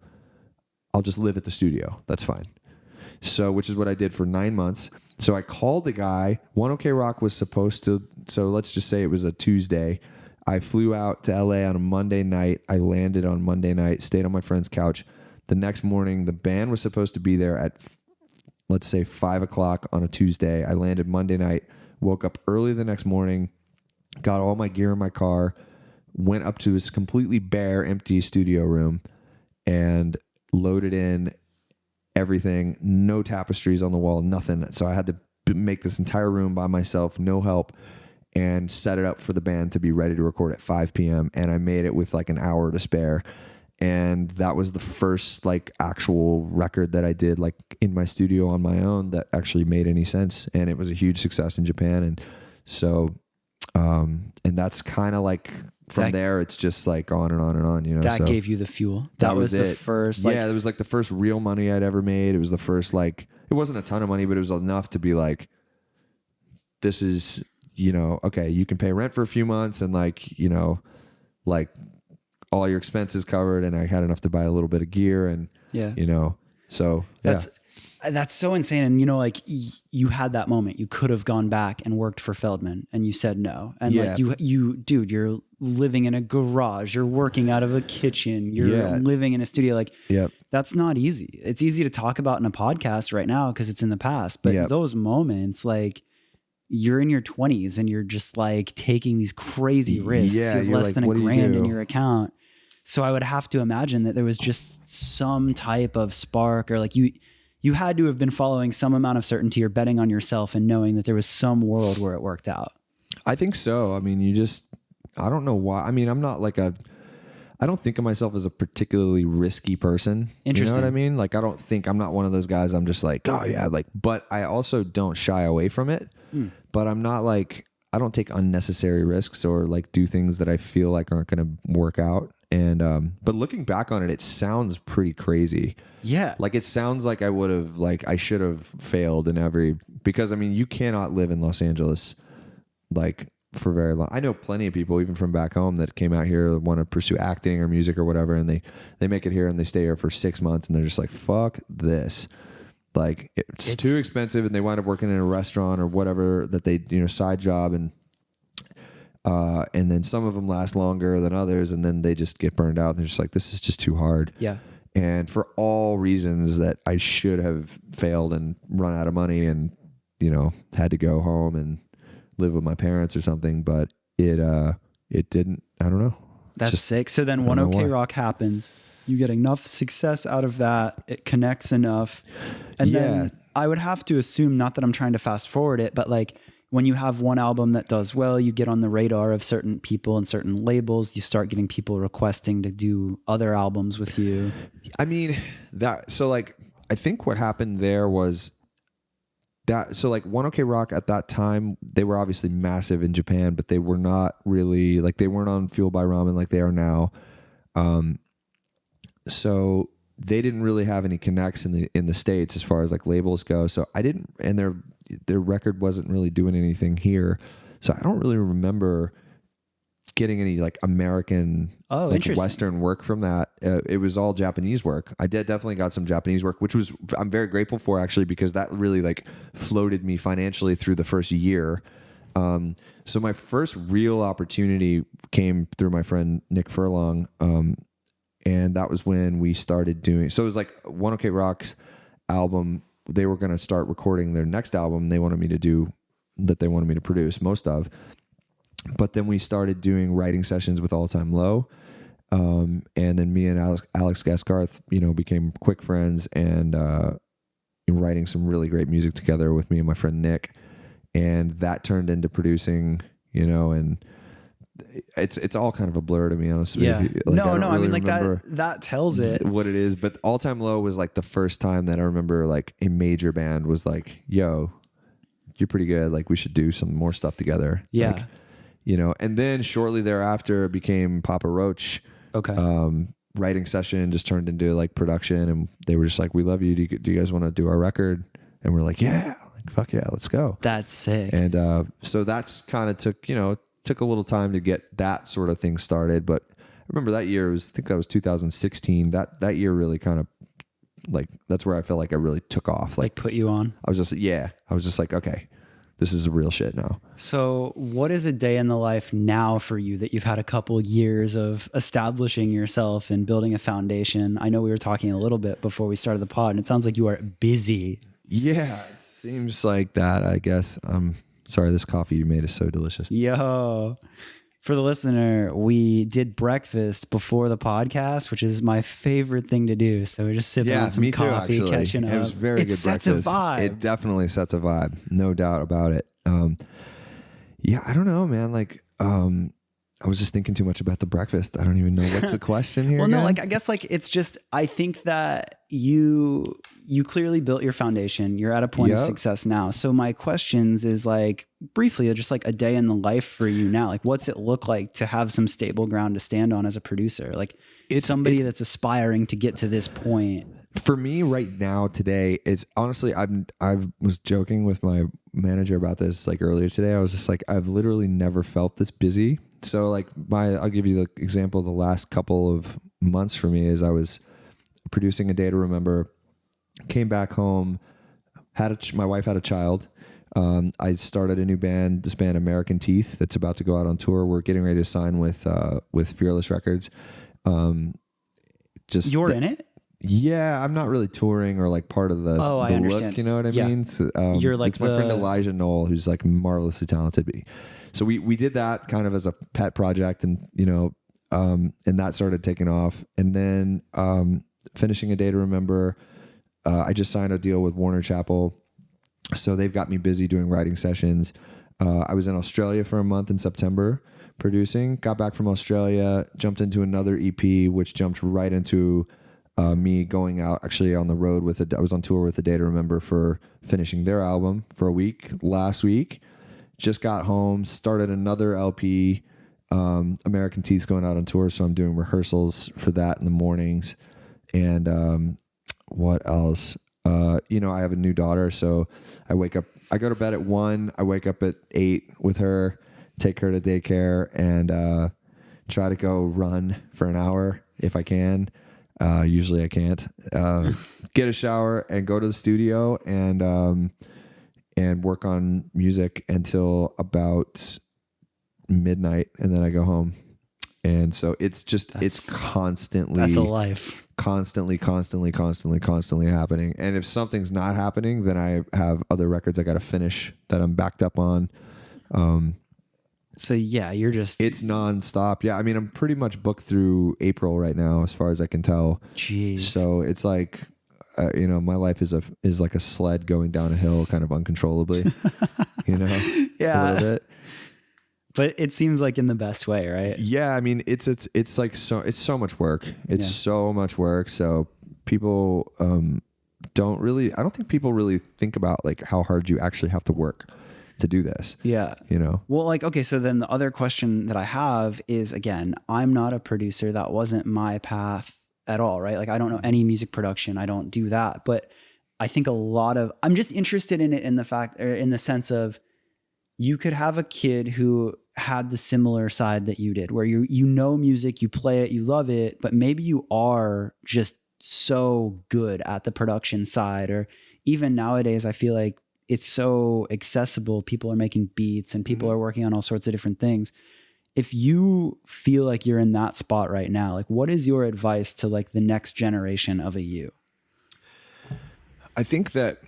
just live at the studio. That's fine. So, which is what I did for 9 months. So I called the guy. One OK Rock was supposed to, so let's just say it was a Tuesday. I flew out to LA on a Monday night. I landed on Monday night, stayed on my friend's couch. The next morning, the band was supposed to be there at, let's say, 5 o'clock on a Tuesday. I landed Monday night, woke up early the next morning, got all my gear in my car, went up to this completely bare, empty studio room, and loaded in everything. No tapestries on the wall, nothing. So I had to make this entire room by myself, no help, and set it up for the band to be ready to record at 5 p.m. And I made it with like an hour to spare. And that was the first like actual record that I did like in my studio on my own that actually made any sense. And it was a huge success in Japan. And so, and that's kind of like from there, it's just like on and on and on, you know. That gave you the fuel. That was the first. Yeah, it was like the first real money I'd ever made. It was the first, like, it wasn't a ton of money, but it was enough to be like, this is, you know, okay, you can pay rent for a few months and like, you know, like all your expenses covered. And I had enough to buy a little bit of gear and, you know, so That's so insane. And, you know, like you had that moment. You could have gone back and worked for Feldman and you said no. And like dude, you're living in a garage. You're working out of a kitchen. You're living in a studio. Like, that's not easy. It's easy to talk about in a podcast right now because it's in the past. But those moments, like, you're in your 20s and you're just like taking these crazy risks. You have less than $1,000 in your account. So I would have to imagine that there was just some type of spark, or like you had to have been following some amount of certainty or betting on yourself and knowing that there was some world where it worked out. I think so. I mean, I don't know why. I mean, I'm not like I don't think of myself as a particularly risky person. Interesting. You know what I mean? Like, I'm not one of those guys. I'm just like, oh yeah. Like, but I also don't shy away from it, but I'm not like, I don't take unnecessary risks or like do things that I feel like aren't going to work out. And, but looking back on it, it sounds pretty crazy. Yeah. Like, it sounds like I should have failed because I mean, you cannot live in Los Angeles, like, for very long. I know plenty of people, even from back home, that came out here that want to pursue acting or music or whatever. And they make it here and they stay here for 6 months and they're just like, fuck this. Like, it's too expensive. And they wind up working in a restaurant or whatever that they, side job. And then some of them last longer than others, and then they just get burned out. And they're just like, this is just too hard. Yeah. And for all reasons that I should have failed and run out of money and, had to go home and live with my parents or something, but it didn't. I don't know. That's sick. So then One OK Rock happens. You get enough success out of that. It connects enough. And then I would have to assume, not that I'm trying to fast forward it, but like, when you have one album that does well, you get on the radar of certain people and certain labels. You start getting people requesting to do other albums with you. I mean, I think what happened there was that, so like One OK Rock at that time, they were obviously massive in Japan, but they were not really, like, they weren't on Fueled by Ramen like they are now. So they didn't really have any connects in the States as far as like labels go. So I didn't, and their record wasn't really doing anything here. So I don't really remember getting any like American, Western work from that. It was all Japanese work. I definitely got some Japanese work, which I'm very grateful for, actually, because that really like floated me financially through the first year. So my first real opportunity came through my friend Nick Furlong. And that was when we started doing, so it was like One OK Rock's album. They were going to start recording their next album. They wanted me to produce most of. But then we started doing writing sessions with All Time Low. And then me and Alex Gaskarth, became quick friends and writing some really great music together with me and my friend Nick. And that turned into producing, and it's all kind of a blur to me, honestly. Yeah. I mean, like that tells it what it is. But All Time Low was like the first time that I remember like a major band was like, yo, you're pretty good. Like, we should do some more stuff together. Yeah. Like, and then shortly thereafter it became Papa Roach. Okay. Writing session just turned into like production, and they were just like, we love you. Do you guys want to do our record? And we're like, yeah, like, fuck yeah, let's go. That's sick. And so that's kind of took a little time to get that sort of thing started. But I remember that year, I think that was 2016. That year really kind of like, that's where I felt like I really took off. Like put you on. I was just like, okay, this is real shit now. So what is a day in the life now for you that you've had a couple years of establishing yourself and building a foundation? I know we were talking a little bit before we started the pod, and it sounds like you are busy. Yeah, it seems like that, I guess. Sorry, this coffee you made is so delicious. Yo, for the listener, we did breakfast before the podcast, which is my favorite thing to do. So we're just sipping on some coffee, catching up. It was very good breakfast. It sets a vibe. It definitely sets a vibe. No doubt about it. Yeah, I don't know, man. Like, I was just thinking too much about the breakfast. I don't even know what's the question here. Well, again? No, like, I guess like, it's just, I think that you clearly built your foundation. You're at a point of success now. So my questions is like, briefly, just like a day in the life for you now. Like, what's it look like to have some stable ground to stand on as a producer? Like, it's somebody that's aspiring to get to this point. For me right now, today, it's honestly, I was joking with my manager about this like earlier today. I was just like, I've literally never felt this busy. So like I'll give you the example. The last couple of months for me is I was producing A Day to Remember, came back home, my wife had a child. I started a new band, this band American Teeth, that's about to go out on tour. We're getting ready to sign with Fearless Records. You're in it? Yeah, I'm not really touring or like part of the I understand. look, you know what I mean? So, You're like it's my friend Elijah Knoll, who's like marvelously talented. So we did that kind of as a pet project, and and that started taking off. And then finishing A Day to Remember, I just signed a deal with Warner Chappell, so they've got me busy doing writing sessions. I was in Australia for a month in September producing. Got back from Australia, jumped into another EP, which jumped right into me going out actually on the road I was on tour with A Day to Remember for finishing their album for a week last week. Just got home, started another LP. American Teeth's going out on tour, so I'm doing rehearsals for that in the mornings. And what else? I have a new daughter, so I go to bed at 1, I wake up at 8 with her, take her to daycare, and try to go run for an hour if I can. Usually I can't. Get a shower and go to the studio and work on music until about midnight, and then I go home. And so it's constantly, that's a life. Constantly happening. And if something's not happening, then I have other records I got to finish that I'm backed up on. So yeah, it's nonstop. Yeah. I mean, I'm pretty much booked through April right now, as far as I can tell. Jeez. So it's like, my life is like a sled going down a hill kind of uncontrollably, Yeah. A little bit. But it seems like in the best way, right? Yeah. I mean, it's like, it's so much work. It's so much work. So people, I don't think people really think about like how hard you actually have to work to do this. Yeah. Well, like, okay, so then the other question that I have is, again, I'm not a producer. That wasn't my path at all, right? Like, I don't know any music production. I don't do that. But I think I'm just interested in it in the sense of, you could have a kid who had the similar side that you did, where you know music, you play it, you love it, but maybe you are just so good at the production side. Or even nowadays, I feel like it's so accessible. People are making beats and people are working on all sorts of different things. If you feel like you're in that spot right now, like, what is your advice to like the next generation of a you? I think that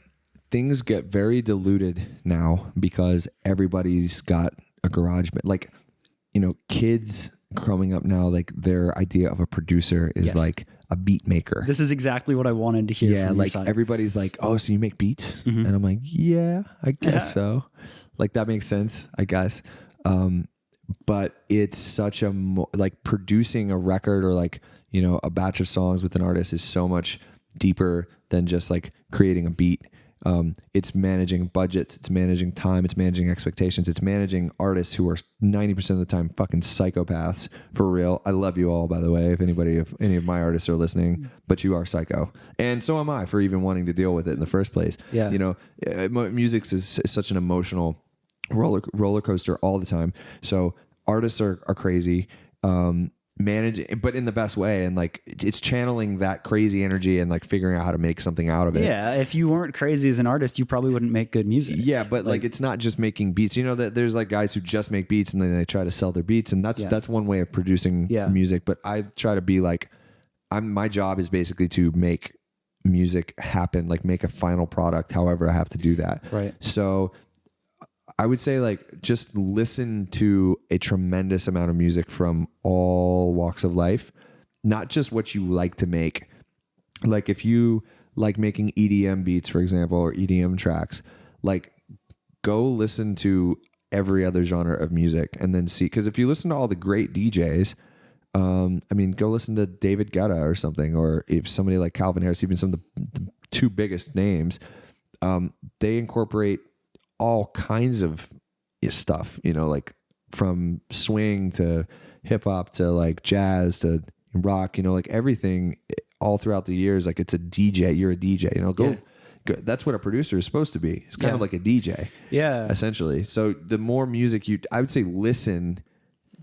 things get very diluted now because everybody's got a garage band. Like, kids growing up now, like their idea of a producer is like a beat maker. This is exactly what I wanted to hear. Yeah. From like your side. Everybody's like, oh, so you make beats? And I'm like, yeah, I guess so. Like, that makes sense, I guess. But it's such like producing a record or like, a batch of songs with an artist is so much deeper than just like creating a beat. It's managing budgets, it's managing time, it's managing expectations, it's managing artists who are 90% of the time fucking psychopaths, for real. I love you all, by the way, if any of my artists are listening, but you are psycho. And so am I, for even wanting to deal with it in the first place. Yeah. Music is such an emotional roller coaster all the time. So artists are crazy. Managing, but in the best way, and like it's channeling that crazy energy and like figuring out how to make something out of it. Yeah, if you weren't crazy as an artist, you probably wouldn't make good music. Yeah, but like it's not just making beats. That there's like guys who just make beats and then they try to sell their beats, and that's one way of producing music. But I try to be like, my job is basically to make music happen, like make a final product. However, I have to do that. Right. So I would say like just listen to a tremendous amount of music from all walks of life, not just what you like to make. Like if you like making EDM beats, for example, or EDM tracks, like go listen to every other genre of music and then see, because if you listen to all the great DJs, go listen to David Guetta or something, or if somebody like Calvin Harris, even some of the two biggest names, they incorporate all kinds of stuff, like from swing to hip hop to like jazz to rock, like everything all throughout the years. Like it's a DJ, you're a DJ, go. That's what a producer is supposed to be. It's kind of like a DJ, essentially. So the more music I would say listen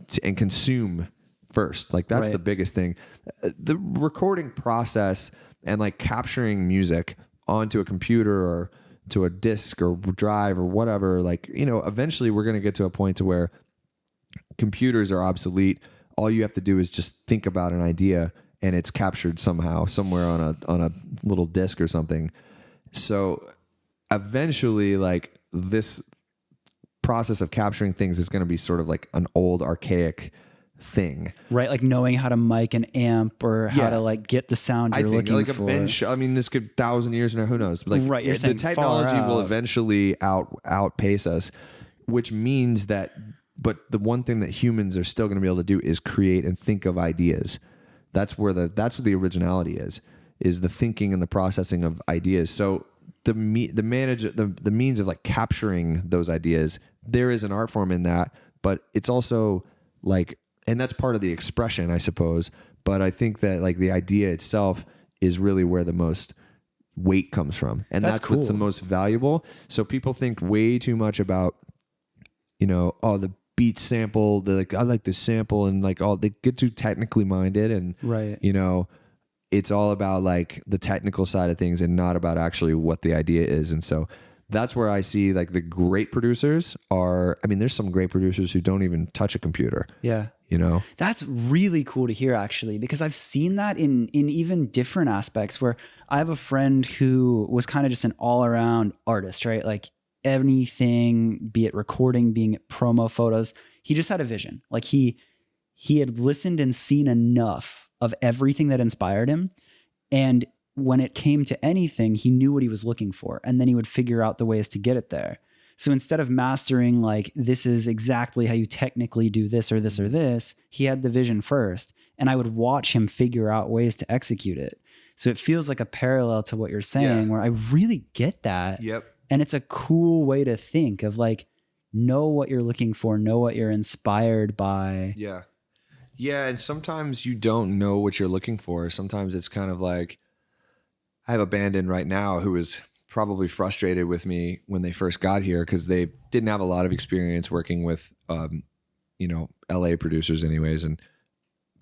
to and consume first. Like that's the biggest thing. The recording process and like capturing music onto a computer or to a disk or drive or whatever, like, eventually we're going to get to a point to where computers are obsolete. All you have to do is just think about an idea and it's captured somehow somewhere on a little disk or something. So eventually, like, this process of capturing things is going to be sort of like an old archaic thing, right? Like knowing how to mic an amp or how to like get the sound you're looking for. I mean, this could 1,000 years from now, who knows? But like, right, you're saying the technology will eventually outpace us, which means that. But the one thing that humans are still going to be able to do is create and think of ideas. That's what the originality is the thinking and the processing of ideas. So the means of like capturing those ideas, there is an art form in that, but it's also like, and that's part of the expression, I suppose. But I think that like the idea itself is really where the most weight comes from. And that's cool. What's the most valuable. So people think way too much about, the beat sample, I like this sample, and like, they get too technically minded, and right. It's all about like the technical side of things and not about actually what the idea is. And so that's where I see like the great producers there's some great producers who don't even touch a computer. Yeah. That's really cool to hear, actually, because I've seen that in even different aspects, where I have a friend who was kind of just an all around artist, right? Like anything, be it recording, being it promo photos, he just had a vision. Like he had listened and seen enough of everything that inspired him. And when it came to anything, he knew what he was looking for. And then he would figure out the ways to get it there. So instead of mastering, like, this is exactly how you technically do this or this or this, he had the vision first. And I would watch him figure out ways to execute it. So it feels like a parallel to what you're saying, where I really get that. Yep. And it's a cool way to think of like, know what you're looking for, know what you're inspired by. Yeah. Yeah. And sometimes you don't know what you're looking for. Sometimes it's kind of like, I have a band in right now who is probably frustrated with me when they first got here because they didn't have a lot of experience working with, LA producers anyways. And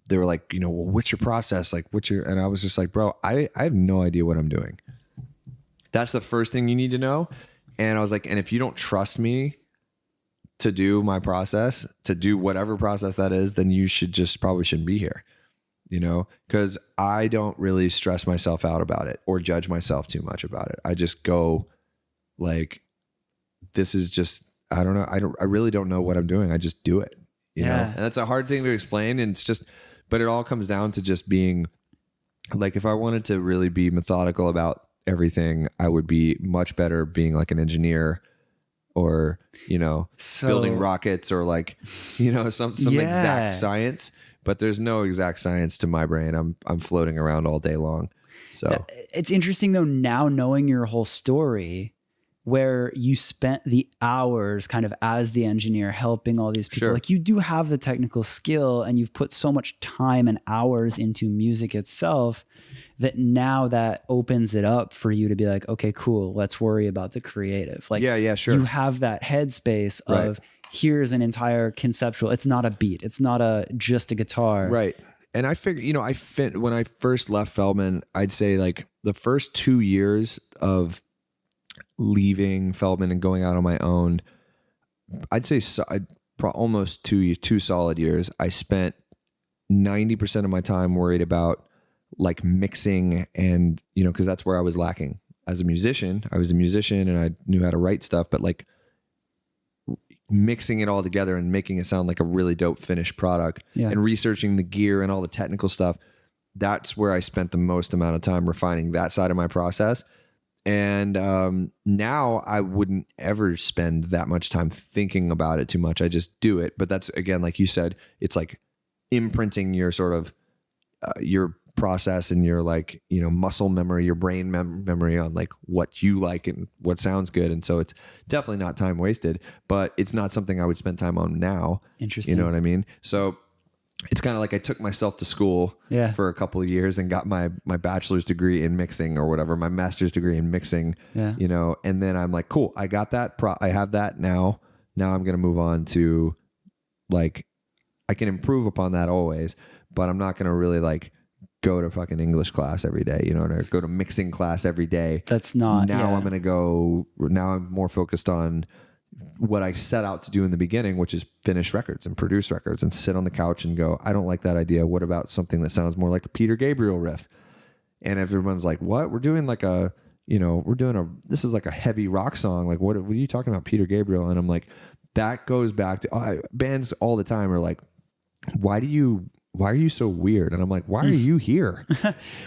they were like, well, what's your process? Like, and I was just like, bro, I have no idea what I'm doing. That's the first thing you need to know. And I was like, and if you don't trust me to do my process, to do whatever process that is, then you probably shouldn't be here, because I don't really stress myself out about it or judge myself too much about it. I just go like, this is just, I don't know. I really don't know what I'm doing. I just do it, you know, and that's a hard thing to explain. And it's just, but it all comes down to just being like, if I wanted to really be methodical about everything, I would be much better being like an engineer or, building rockets or like, some exact science, but there's no exact science to my brain. I'm floating around all day long. So it's interesting though, now knowing your whole story, where you spent the hours kind of as the engineer helping all these people. Like, you do have the technical skill and you've put so much time and hours into music itself that now that opens it up for you to be like, okay, cool, let's worry about the creative. Like, you have that headspace of here's an entire conceptual. It's not a beat. It's not just a guitar. Right. And I figure, when I first left Feldman, I'd say like the first 2 years of leaving Feldman and going out on my own, I'd say almost 2 solid years. I spent 90% of my time worried about like mixing and, cause that's where I was lacking as a musician. I was a musician and I knew how to write stuff, but like mixing it all together and making it sound like a really dope finished product and researching the gear and all the technical stuff. That's where I spent the most amount of time refining that side of my process. And now I wouldn't ever spend that much time thinking about it too much. I just do it. But that's, again, like you said, it's like imprinting your sort of your process and your like, muscle memory, your brain memory on like what you like and what sounds good. And so it's definitely not time wasted, but it's not something I would spend time on now. Interesting. You know what I mean? So it's kind of like I took myself to school for a couple of years and got my bachelor's degree in mixing or whatever, my master's degree in mixing, and then I'm like, cool, I got that. I have that now. Now I'm going to move on to like, I can improve upon that always, but I'm not going to really like go to fucking English class every day, you know, or go to mixing class every day. That's not, now yeah. now I'm more focused on what I set out to do in the beginning, which is finish records and produce records and sit on the couch and go, I don't like that idea. What about something that sounds more like a Peter Gabriel riff? And everyone's like, what? We're doing like this is like a heavy rock song. Like, what are you talking about, Peter Gabriel? And I'm like, that goes back to bands all the time are like, why are you so weird? And I'm like, why are you here?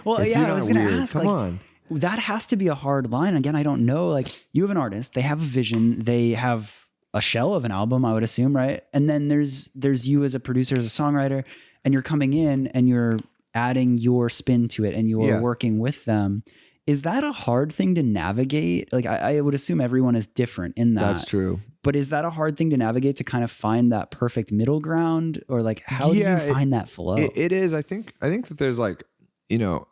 Well, yeah, I was going to ask, come on. That has to be a hard line. Again, I don't know. Like, you have an artist, they have a vision, they have a shell of an album, I would assume, right? And then there's you as a producer, as a songwriter, and you're coming in and you're adding your spin to it and you're working with them. Is that a hard thing to navigate? Like, I would assume everyone is different in that. That's true. But is that a hard thing to navigate, to kind of find that perfect middle ground? Or like, how do you find that flow? It is. I think that there's like, you know,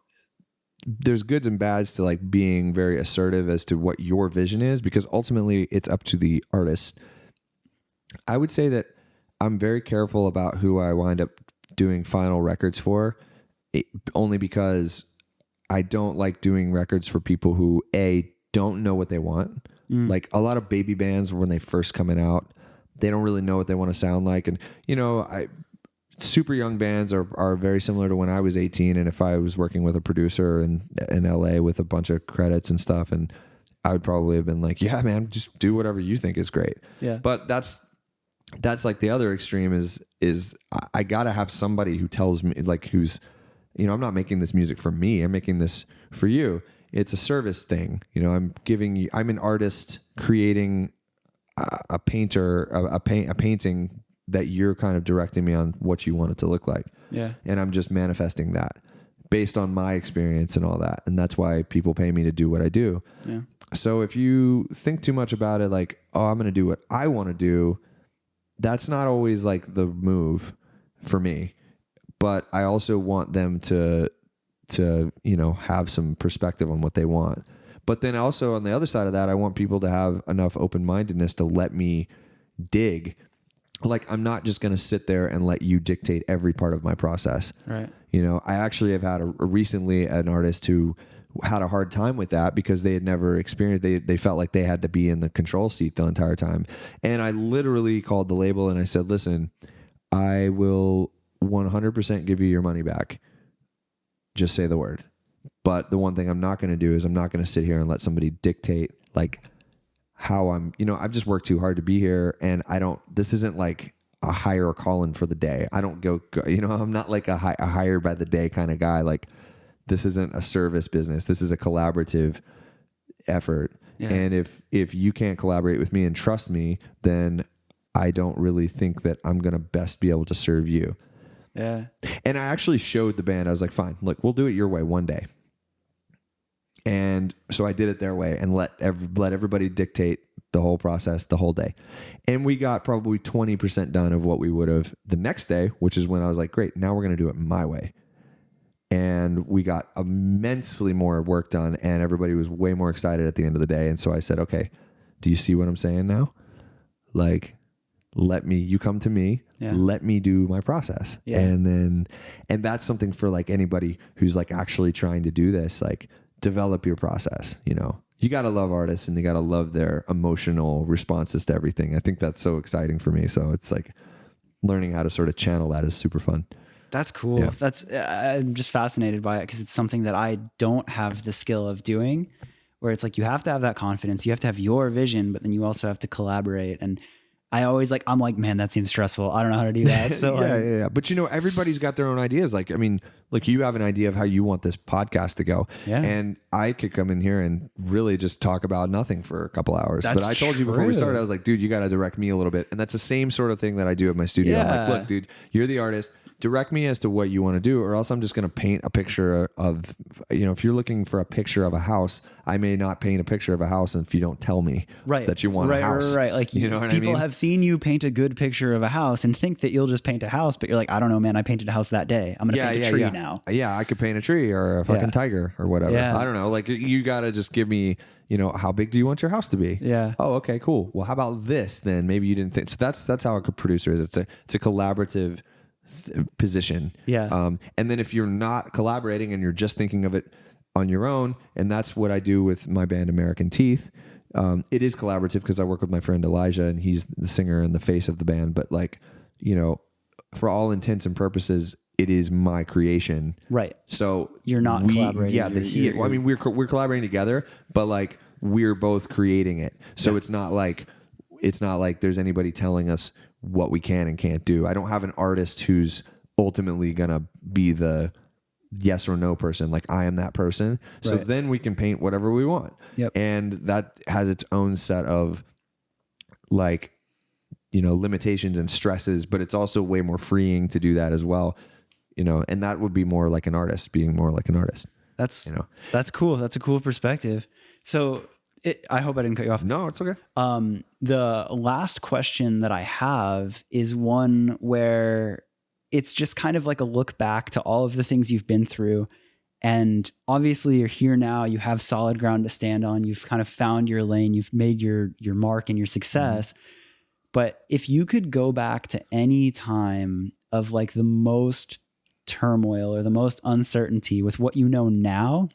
there's goods and bads to like being very assertive as to what your vision is, because ultimately it's up to the artist. I would say that I'm very careful about who I wind up doing final records for, only because I don't like doing records for people who don't know what they want. Like a lot of baby bands, when they first coming out, they don't really know what they want to sound like. And, you know, super young bands are very similar to when I was 18. And if I was working with a producer in LA with a bunch of credits and stuff, and I would probably have been like, yeah, man, just do whatever you think is great. Yeah. But that's like the other extreme is I gotta have somebody who tells me, like, who's, you know, I'm not making this music for me. I'm making this for you. It's a service thing. You know, I'm an artist creating a painting that you're kind of directing me on what you want it to look like. Yeah. And I'm just manifesting that based on my experience and all that. And that's why people pay me to do what I do. Yeah. So if you think too much about it, like, oh, I'm going to do what I want to do, that's not always like the move for me. But I also want them to, you know, have some perspective on what they want. But then also on the other side of that, I want people to have enough open-mindedness to let me dig. Like, I'm not just going to sit there and let you dictate every part of my process. Right. You know, I actually have had recently an artist who had a hard time with that because they had never experienced, they felt like they had to be in the control seat the entire time. And I literally called the label and I said, listen, I will 100% give you your money back. Just say the word. But the one thing I'm not going to do is I'm not going to sit here and let somebody dictate like how I've just worked too hard to be here, and this isn't like a hire a Colin for the day. I don't go, I'm not like a hire by the day kind of guy. Like, this isn't a service business. This is a collaborative effort. Yeah. And if you can't collaborate with me and trust me, then I don't really think that I'm going to best be able to serve you. Yeah. And I actually showed the band, I was like, fine, look, we'll do it your way one day. And so I did it their way and let everybody dictate the whole process the whole day. And we got probably 20% done of what we would have the next day, which is when I was like, great, now we're going to do it my way. And we got immensely more work done, and everybody was way more excited at the end of the day. And so I said, okay, do you see what I'm saying now? Like, you come to me, let me do my process. Yeah. And that's something for like anybody who's like actually trying to do this, like, develop your process. You know, you got to love artists and you got to love their emotional responses to everything. I think that's so exciting for me. So it's like learning how to sort of channel that is super fun. That's cool. Yeah. I'm just fascinated by it because it's something that I don't have the skill of doing, where it's like, you have to have that confidence. You have to have your vision, but then you also have to collaborate. And I'm like, man, that seems stressful. I don't know how to do that. So yeah. But everybody's got their own ideas. Like, I mean, like, you have an idea of how you want this podcast to go. Yeah. And I could come in here and really just talk about nothing for a couple hours. But I told you before we started, I was like, dude, you got to direct me a little bit. And that's the same sort of thing that I do at my studio. Yeah. I'm like, look, dude, you're the artist. Direct me as to what you want to do, or else I'm just going to paint a picture of, if you're looking for a picture of a house, I may not paint a picture of a house if you don't tell me that you want a house. Right. Like, you know what I mean? People have seen you paint a good picture of a house and think that you'll just paint a house, but you're like, I don't know, man, I painted a house that day. I'm going to paint a tree now. Yeah. I could paint a tree or a fucking tiger or whatever. Yeah. I don't know. Like, you got to just give me, how big do you want your house to be? Yeah. Oh, okay, cool. Well, how about this then? Maybe you didn't think. So that's how a producer is. It's a collaborative position. Yeah. And then if you're not collaborating and you're just thinking of it on your own, and that's what I do with my band American Teeth. It is collaborative because I work with my friend Elijah, and he's the singer and the face of the band. But like, you know, for all intents and purposes, it is my creation. Right. So you're not collaborating. Yeah. Well, I mean, we're collaborating together, but like we're both creating it. So it's not like there's anybody telling us what we can and can't do. I don't have an artist who's ultimately going to be the yes or no person. Like I am that person. So then we can paint whatever we want. Yep. And that has its own set of like, you know, limitations and stresses, but it's also way more freeing to do that as well. You know, and that would be more like an artist, being more like an artist. That's, you know, that's cool. That's a cool perspective. So I hope I didn't cut you off. No, it's okay. The last question that I have is one where it's just kind of like a look back to all of the things you've been through. And obviously you're here now, you have solid ground to stand on. You've kind of found your lane. You've made your mark and your success. But if you could go back to any time of like the most turmoil or the most uncertainty with what you know now,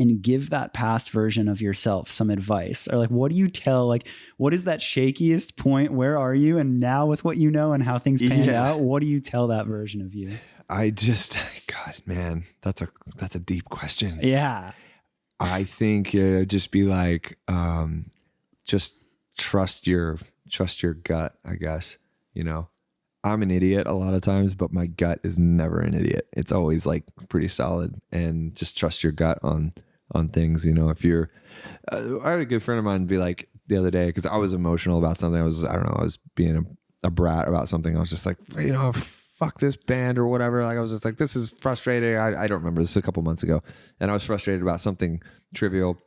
and give that past version of yourself some advice, or like, what do you tell, like, what is that shakiest point? Where are you? And now with what you know and how things panned out, what do you tell that version of you? God, man, that's a deep question. Yeah. I think just be like, just trust your gut, I guess. You know, I'm an idiot a lot of times, but my gut is never an idiot. It's always like pretty solid, and just trust your gut on things. You know, if you're, I had a good friend of mine be like the other day, cause I was emotional about something. I was being a brat about something. I was just like, you know, fuck this band or whatever. Like I was just like, this is frustrating. I don't remember, this was a couple months ago, and I was frustrated about something trivial.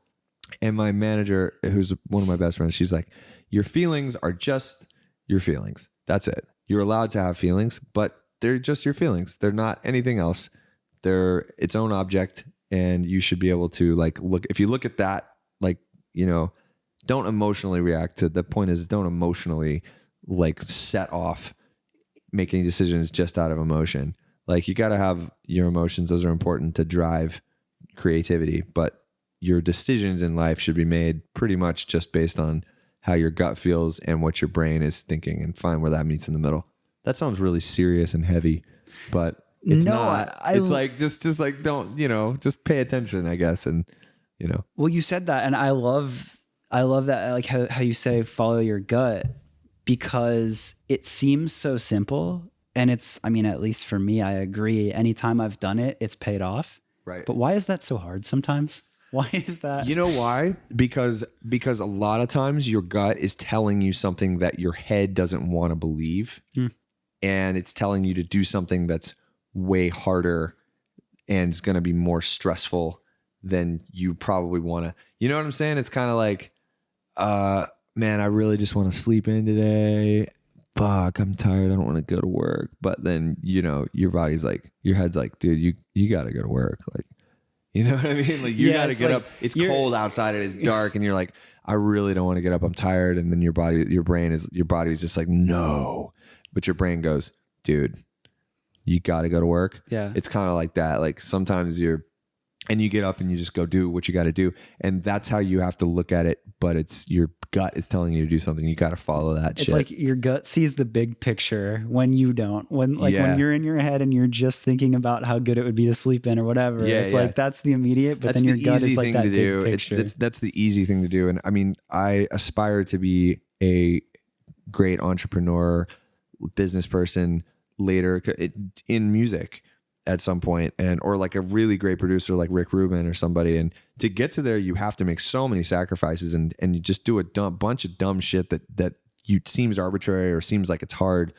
And my manager, who's one of my best friends, she's like, your feelings are just your feelings. That's it. You're allowed to have feelings, but they're just your feelings. They're not anything else. They're its own object. And you should be able to like look, if you look at that, like, you know, don't emotionally react to, the point is, don't emotionally like set off making decisions just out of emotion. Like you got to have your emotions. Those are important to drive creativity, but your decisions in life should be made pretty much just based on how your gut feels and what your brain is thinking, and find where that meets in the middle. That sounds really serious and heavy, but it's not. It's like just like, don't, you know, just pay attention, I guess. And you know, well, you said that, and I love that, like how you say follow your gut, because it seems so simple, and it's, I mean, at least for me, I agree. Anytime I've done it, it's paid off. Right. But why is that so hard sometimes? Why is that? You know why? Because a lot of times your gut is telling you something that your head doesn't want to believe. And it's telling you to do something that's way harder and it's going to be more stressful than you probably want to. You know what I'm saying? It's kind of like, man, I really just want to sleep in today. Fuck, I'm tired. I don't want to go to work. But then, you know, your body's like, your head's like, dude, you got to go to work. Like, you know what I mean? Like you got to get like, up. It's cold outside. It is dark. And you're like, I really don't want to get up. I'm tired. And then your body is just like, no. But your brain goes, dude, you got to go to work. Yeah. It's kind of like that. Like sometimes you get up and you just go do what you got to do. And that's how you have to look at it. But it's your gut is telling you to do something. You got to follow that shit. It's like your gut sees the big picture when you don't. When you're in your head and you're just thinking about how good it would be to sleep in or whatever. Yeah, it's like that's the immediate, but then your gut is like that big picture. That's the easy thing to do. And I mean, I aspire to be a great entrepreneur, business person later in music at some point, or like a really great producer like Rick Rubin or somebody. And to get to there, you have to make so many sacrifices, and you just do a bunch of dumb shit that you seems arbitrary or seems like it's hard,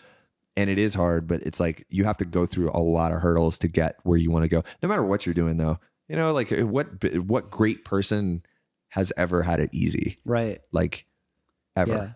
and it is hard, but it's like you have to go through a lot of hurdles to get where you want to go, no matter what you're doing though. You know, like what great person has ever had it easy? Right. Like ever. Yeah.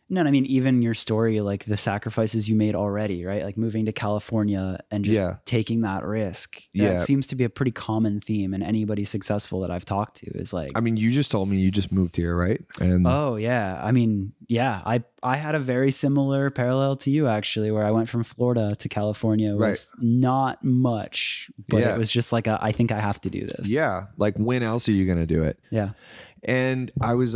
No, I mean, even your story, like the sacrifices you made already, right? Like moving to California and just taking that risk. That seems to be a pretty common theme. And anybody successful that I've talked to is like, I mean, you just told me you just moved here, right? And oh yeah. I mean, yeah, I I had a very similar parallel to you, actually, where I went from Florida to California with not much, but it was just like I think I have to do this. Yeah. Like, when else are you going to do it? Yeah. And I was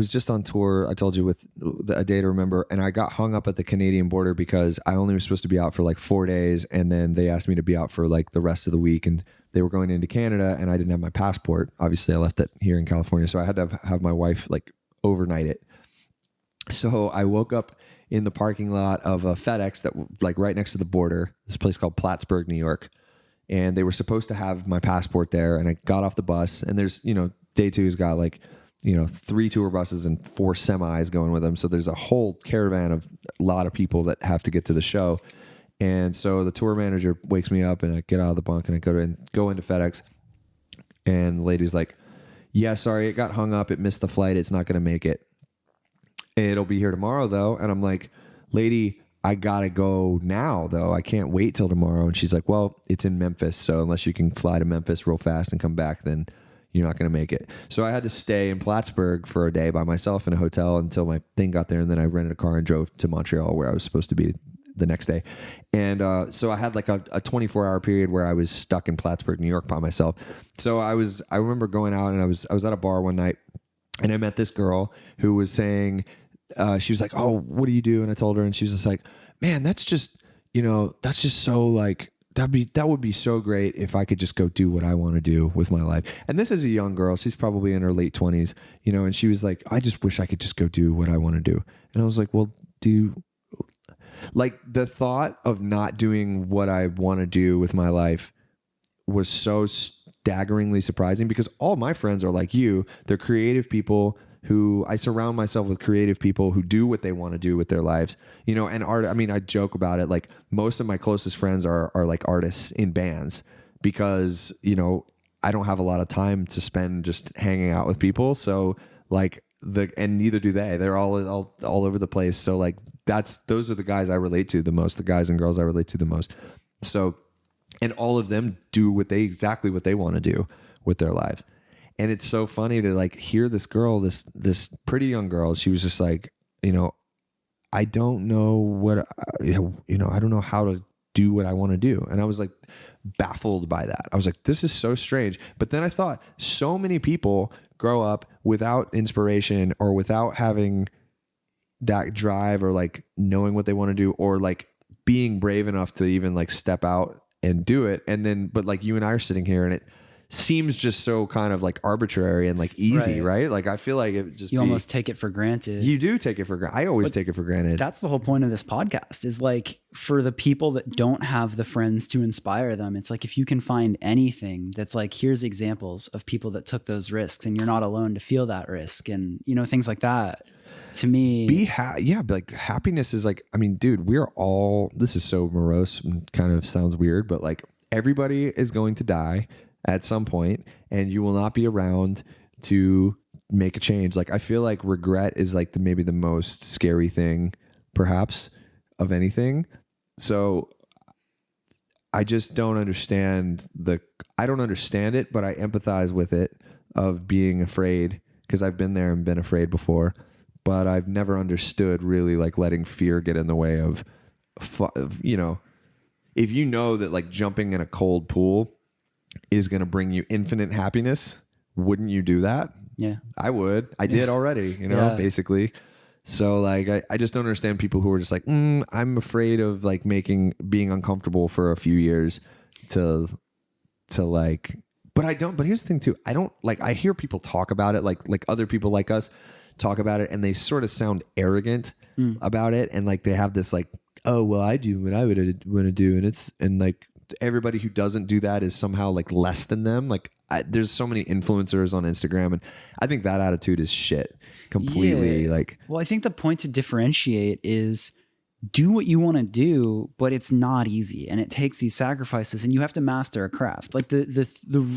just on tour, I told you, with A Day to Remember, and I got hung up at the Canadian border because I only was supposed to be out for like 4 days, and then they asked me to be out for like the rest of the week, and they were going into Canada, and I didn't have my passport. Obviously, I left it here in California, so I had to have my wife like overnight it. So I woke up in the parking lot of a FedEx that like right next to the border, this place called Plattsburgh, New York, and they were supposed to have my passport there, and I got off the bus, and there's, day two's got like, 3 tour buses and 4 semis going with them. So there's a whole caravan of a lot of people that have to get to the show. And so the tour manager wakes me up, and I get out of the bunk, and I go into FedEx, and the lady's like, yeah, sorry, it got hung up. It missed the flight. It's not going to make it. It'll be here tomorrow though. And I'm like, lady, I gotta go now though. I can't wait till tomorrow. And she's like, well, it's in Memphis, so unless you can fly to Memphis real fast and come back, then you're not going to make it. So I had to stay in Plattsburgh for a day by myself in a hotel until my thing got there. And then I rented a car and drove to Montreal, where I was supposed to be the next day. And so I had like a 24-hour period where I was stuck in Plattsburgh, New York by myself. So I remember going out, and I was at a bar one night, and I met this girl who was saying, she was like, oh, what do you do? And I told her, and she was just like, man, that's just so like, that would be so great if I could just go do what I want to do with my life. And this is a young girl. She's probably in her late 20s, and she was like, I just wish I could just go do what I want to do. And I was like, well, like, the thought of not doing what I want to do with my life was so staggeringly surprising, because all my friends are like you. They're creative people who I surround myself with, creative people who do what they want to do with their lives, and art. I mean, I joke about it. Like, most of my closest friends are like artists in bands, because, I don't have a lot of time to spend just hanging out with people. So like and neither do they. They're all over the place. So like, those are the guys I relate to the most, the guys and girls I relate to the most. So, and all of them do exactly what they want to do with their lives. And it's so funny to like hear this girl, this pretty young girl. She was just like, I don't know what, I don't know how to do what I want to do. And I was like baffled by that. I was like, this is so strange. But then I thought, so many people grow up without inspiration, or without having that drive, or like knowing what they want to do, or like being brave enough to even like step out and do it. And then, but like you and I are sitting here, and it seems just so kind of like arbitrary and like easy, right? Like, I feel like it just, almost take it for granted. You do take it for granted. I always take it for granted. That's the whole point of this podcast, is like, for the people that don't have the friends to inspire them, it's like, if you can find anything that's like, here's examples of people that took those risks, and you're not alone to feel that risk, and things like that. To me, like, happiness is like, I mean, dude, this is so morose and kind of sounds weird, but like, everybody is going to die at some point, and you will not be around to make a change. Like, I feel like regret is like maybe the most scary thing, perhaps, of anything. So I just don't understand I don't understand it, but I empathize with it, of being afraid, because I've been there and been afraid before, but I've never understood really like letting fear get in the way of if that like jumping in a cold pool is going to bring you infinite happiness, wouldn't you do that? Yeah, I would. I did already, basically. So like, I just don't understand people who are just like, I'm afraid of like being uncomfortable for a few years to like, but here's the thing too. I don't like, I hear people talk about it, like other people like us talk about it, and they sort of sound arrogant about it. And like, they have this like, oh, well, I do what I would want to do. And like, everybody who doesn't do that is somehow like less than them. Like, there's so many influencers on Instagram, and I think that attitude is shit completely. Yeah. Like, well, I think the point to differentiate is, do what you want to do, but it's not easy, and it takes these sacrifices, and you have to master a craft. Like, the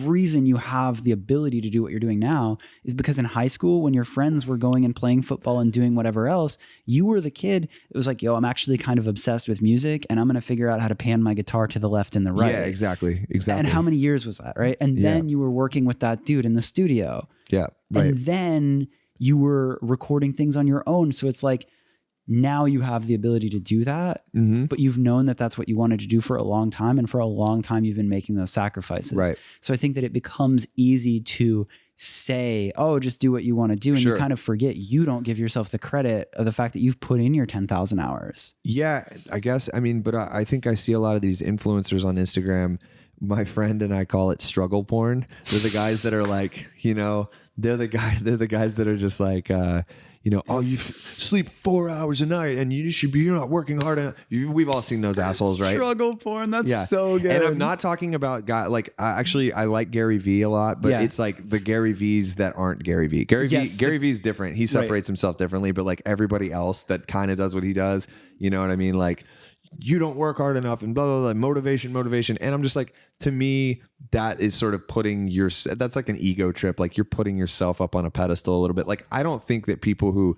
reason you have the ability to do what you're doing now is because in high school, when your friends were going and playing football and doing whatever else, you were the kid. It was like, yo, I'm actually kind of obsessed with music, and I'm going to figure out how to pan my guitar to the left and the right. Yeah, exactly. And how many years was that, right? And then you were working with that dude in the studio. Yeah, right. And then you were recording things on your own. So it's like, now you have the ability to do that, but you've known that that's what you wanted to do for a long time. And for a long time, you've been making those sacrifices. Right. So I think that it becomes easy to say, oh, just do what you want to do. And you kind of forget, you don't give yourself the credit of the fact that you've put in your 10,000 hours. Yeah, I guess. I mean, but I think I see a lot of these influencers on Instagram. My friend and I call it struggle porn. They're the guys that are like, they're the guys that are just like, oh, you sleep 4 hours a night and you're not working hard enough. We've all seen those assholes, right? Struggle porn. That's so good. And I'm not talking about guy like I like Gary Vee a lot, but it's like the Gary V's that aren't Gary Vee. Gary Vee is different. He separates himself differently, but like everybody else that kind of does what he does, you know what I mean? Like, you don't work hard enough and blah, blah, blah, motivation. And I'm just like, to me, that is sort of that's like an ego trip. Like, you're putting yourself up on a pedestal a little bit. Like, I don't think that people who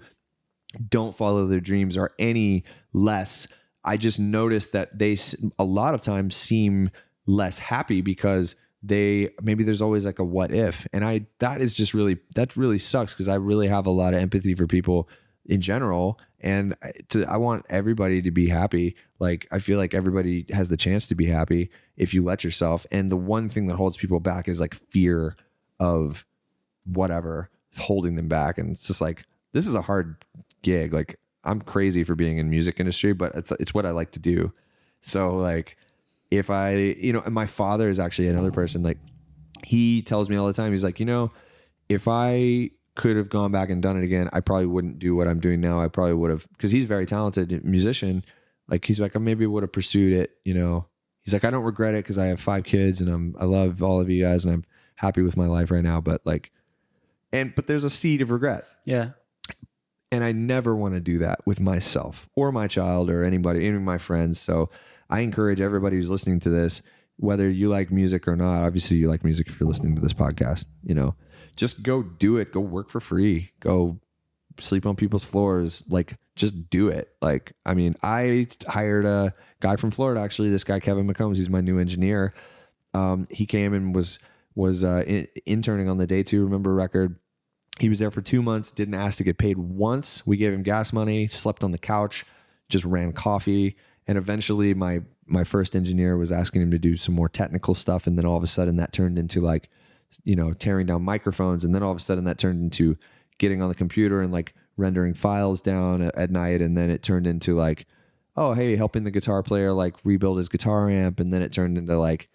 don't follow their dreams are any less. I just noticed that they a lot of times seem less happy because maybe there's always like a what if. And that really sucks, because I really have a lot of empathy for people in general. And I want everybody to be happy. Like, I feel like everybody has the chance to be happy if you let yourself. And the one thing that holds people back is like fear of whatever holding them back. And it's just like, this is a hard gig. Like, I'm crazy for being in music industry, but it's what I like to do. So like, if and my father is actually another person, like, he tells me all the time, he's like, if I could have gone back and done it again, I probably wouldn't do what I'm doing now. I probably would have, because he's a very talented musician. Like, he's like, I maybe would have pursued it, He's like, I don't regret it because I have 5 kids and I love all of you guys and I'm happy with my life right now. But like, but there's a seed of regret. Yeah. And I never want to do that with myself or my child or anybody, any of my friends. So I encourage everybody who's listening to this, whether you like music or not, obviously you like music if you're listening to this podcast, just go do it. Go work for free. Go sleep on people's floors. Like, just do it. Like, I mean, I hired a guy from Florida, actually, this guy, Kevin McCombs. He's my new engineer. He came and was interning on the Day 2 Remember record. He was there for 2 months, didn't ask to get paid once. We gave him gas money, slept on the couch, just ran coffee. And eventually my first engineer was asking him to do some more technical stuff. And then all of a sudden that turned into like, tearing down microphones. And then all of a sudden that turned into getting on the computer and like rendering files down at night. And then it turned into like, oh, hey, helping the guitar player like rebuild his guitar amp. And then it turned into like,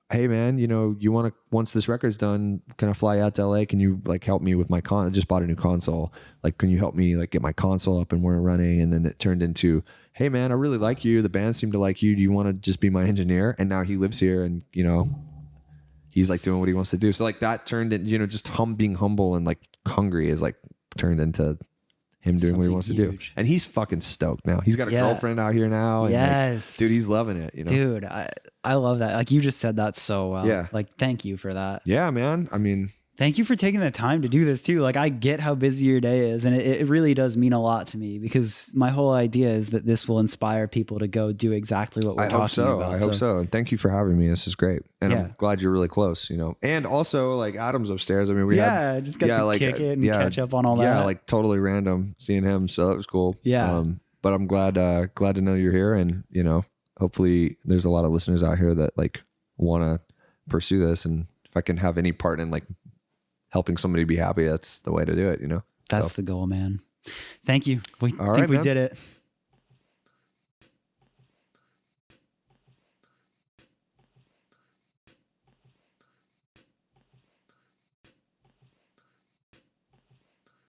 hey man, you want to, once this record's done, can I fly out to LA? Can you like help me with my I just bought a new console. Like, can you help me like get my console up and we're running? And then it turned into, hey man, I really like you. The band seemed to like you. Do you want to just be my engineer? And now he lives here and, he's like doing what he wants to do. So like that turned in, just being humble and like hungry is like turned into him doing what he wants to do. And he's fucking stoked now. He's got a girlfriend out here now. And yes. Like, dude, he's loving it. Dude, I love that. Like, you just said that so well. Yeah. Like, thank you for that. Yeah, man. I mean, thank you for taking the time to do this too. Like, I get how busy your day is, and it really does mean a lot to me, because my whole idea is that this will inspire people to go do exactly what we're talking about. I hope so. And thank you for having me. This is great. And I'm glad you're really close, And also, like, Adam's upstairs. I mean, I just got to kick it and catch up on all that. Yeah, like totally random seeing him. So that was cool. Yeah. But I'm glad to know you're here, and, hopefully there's a lot of listeners out here that like want to pursue this. And if I can have any part in like helping somebody be happy, that's the way to do it, That's the goal, man. Thank you. We did it.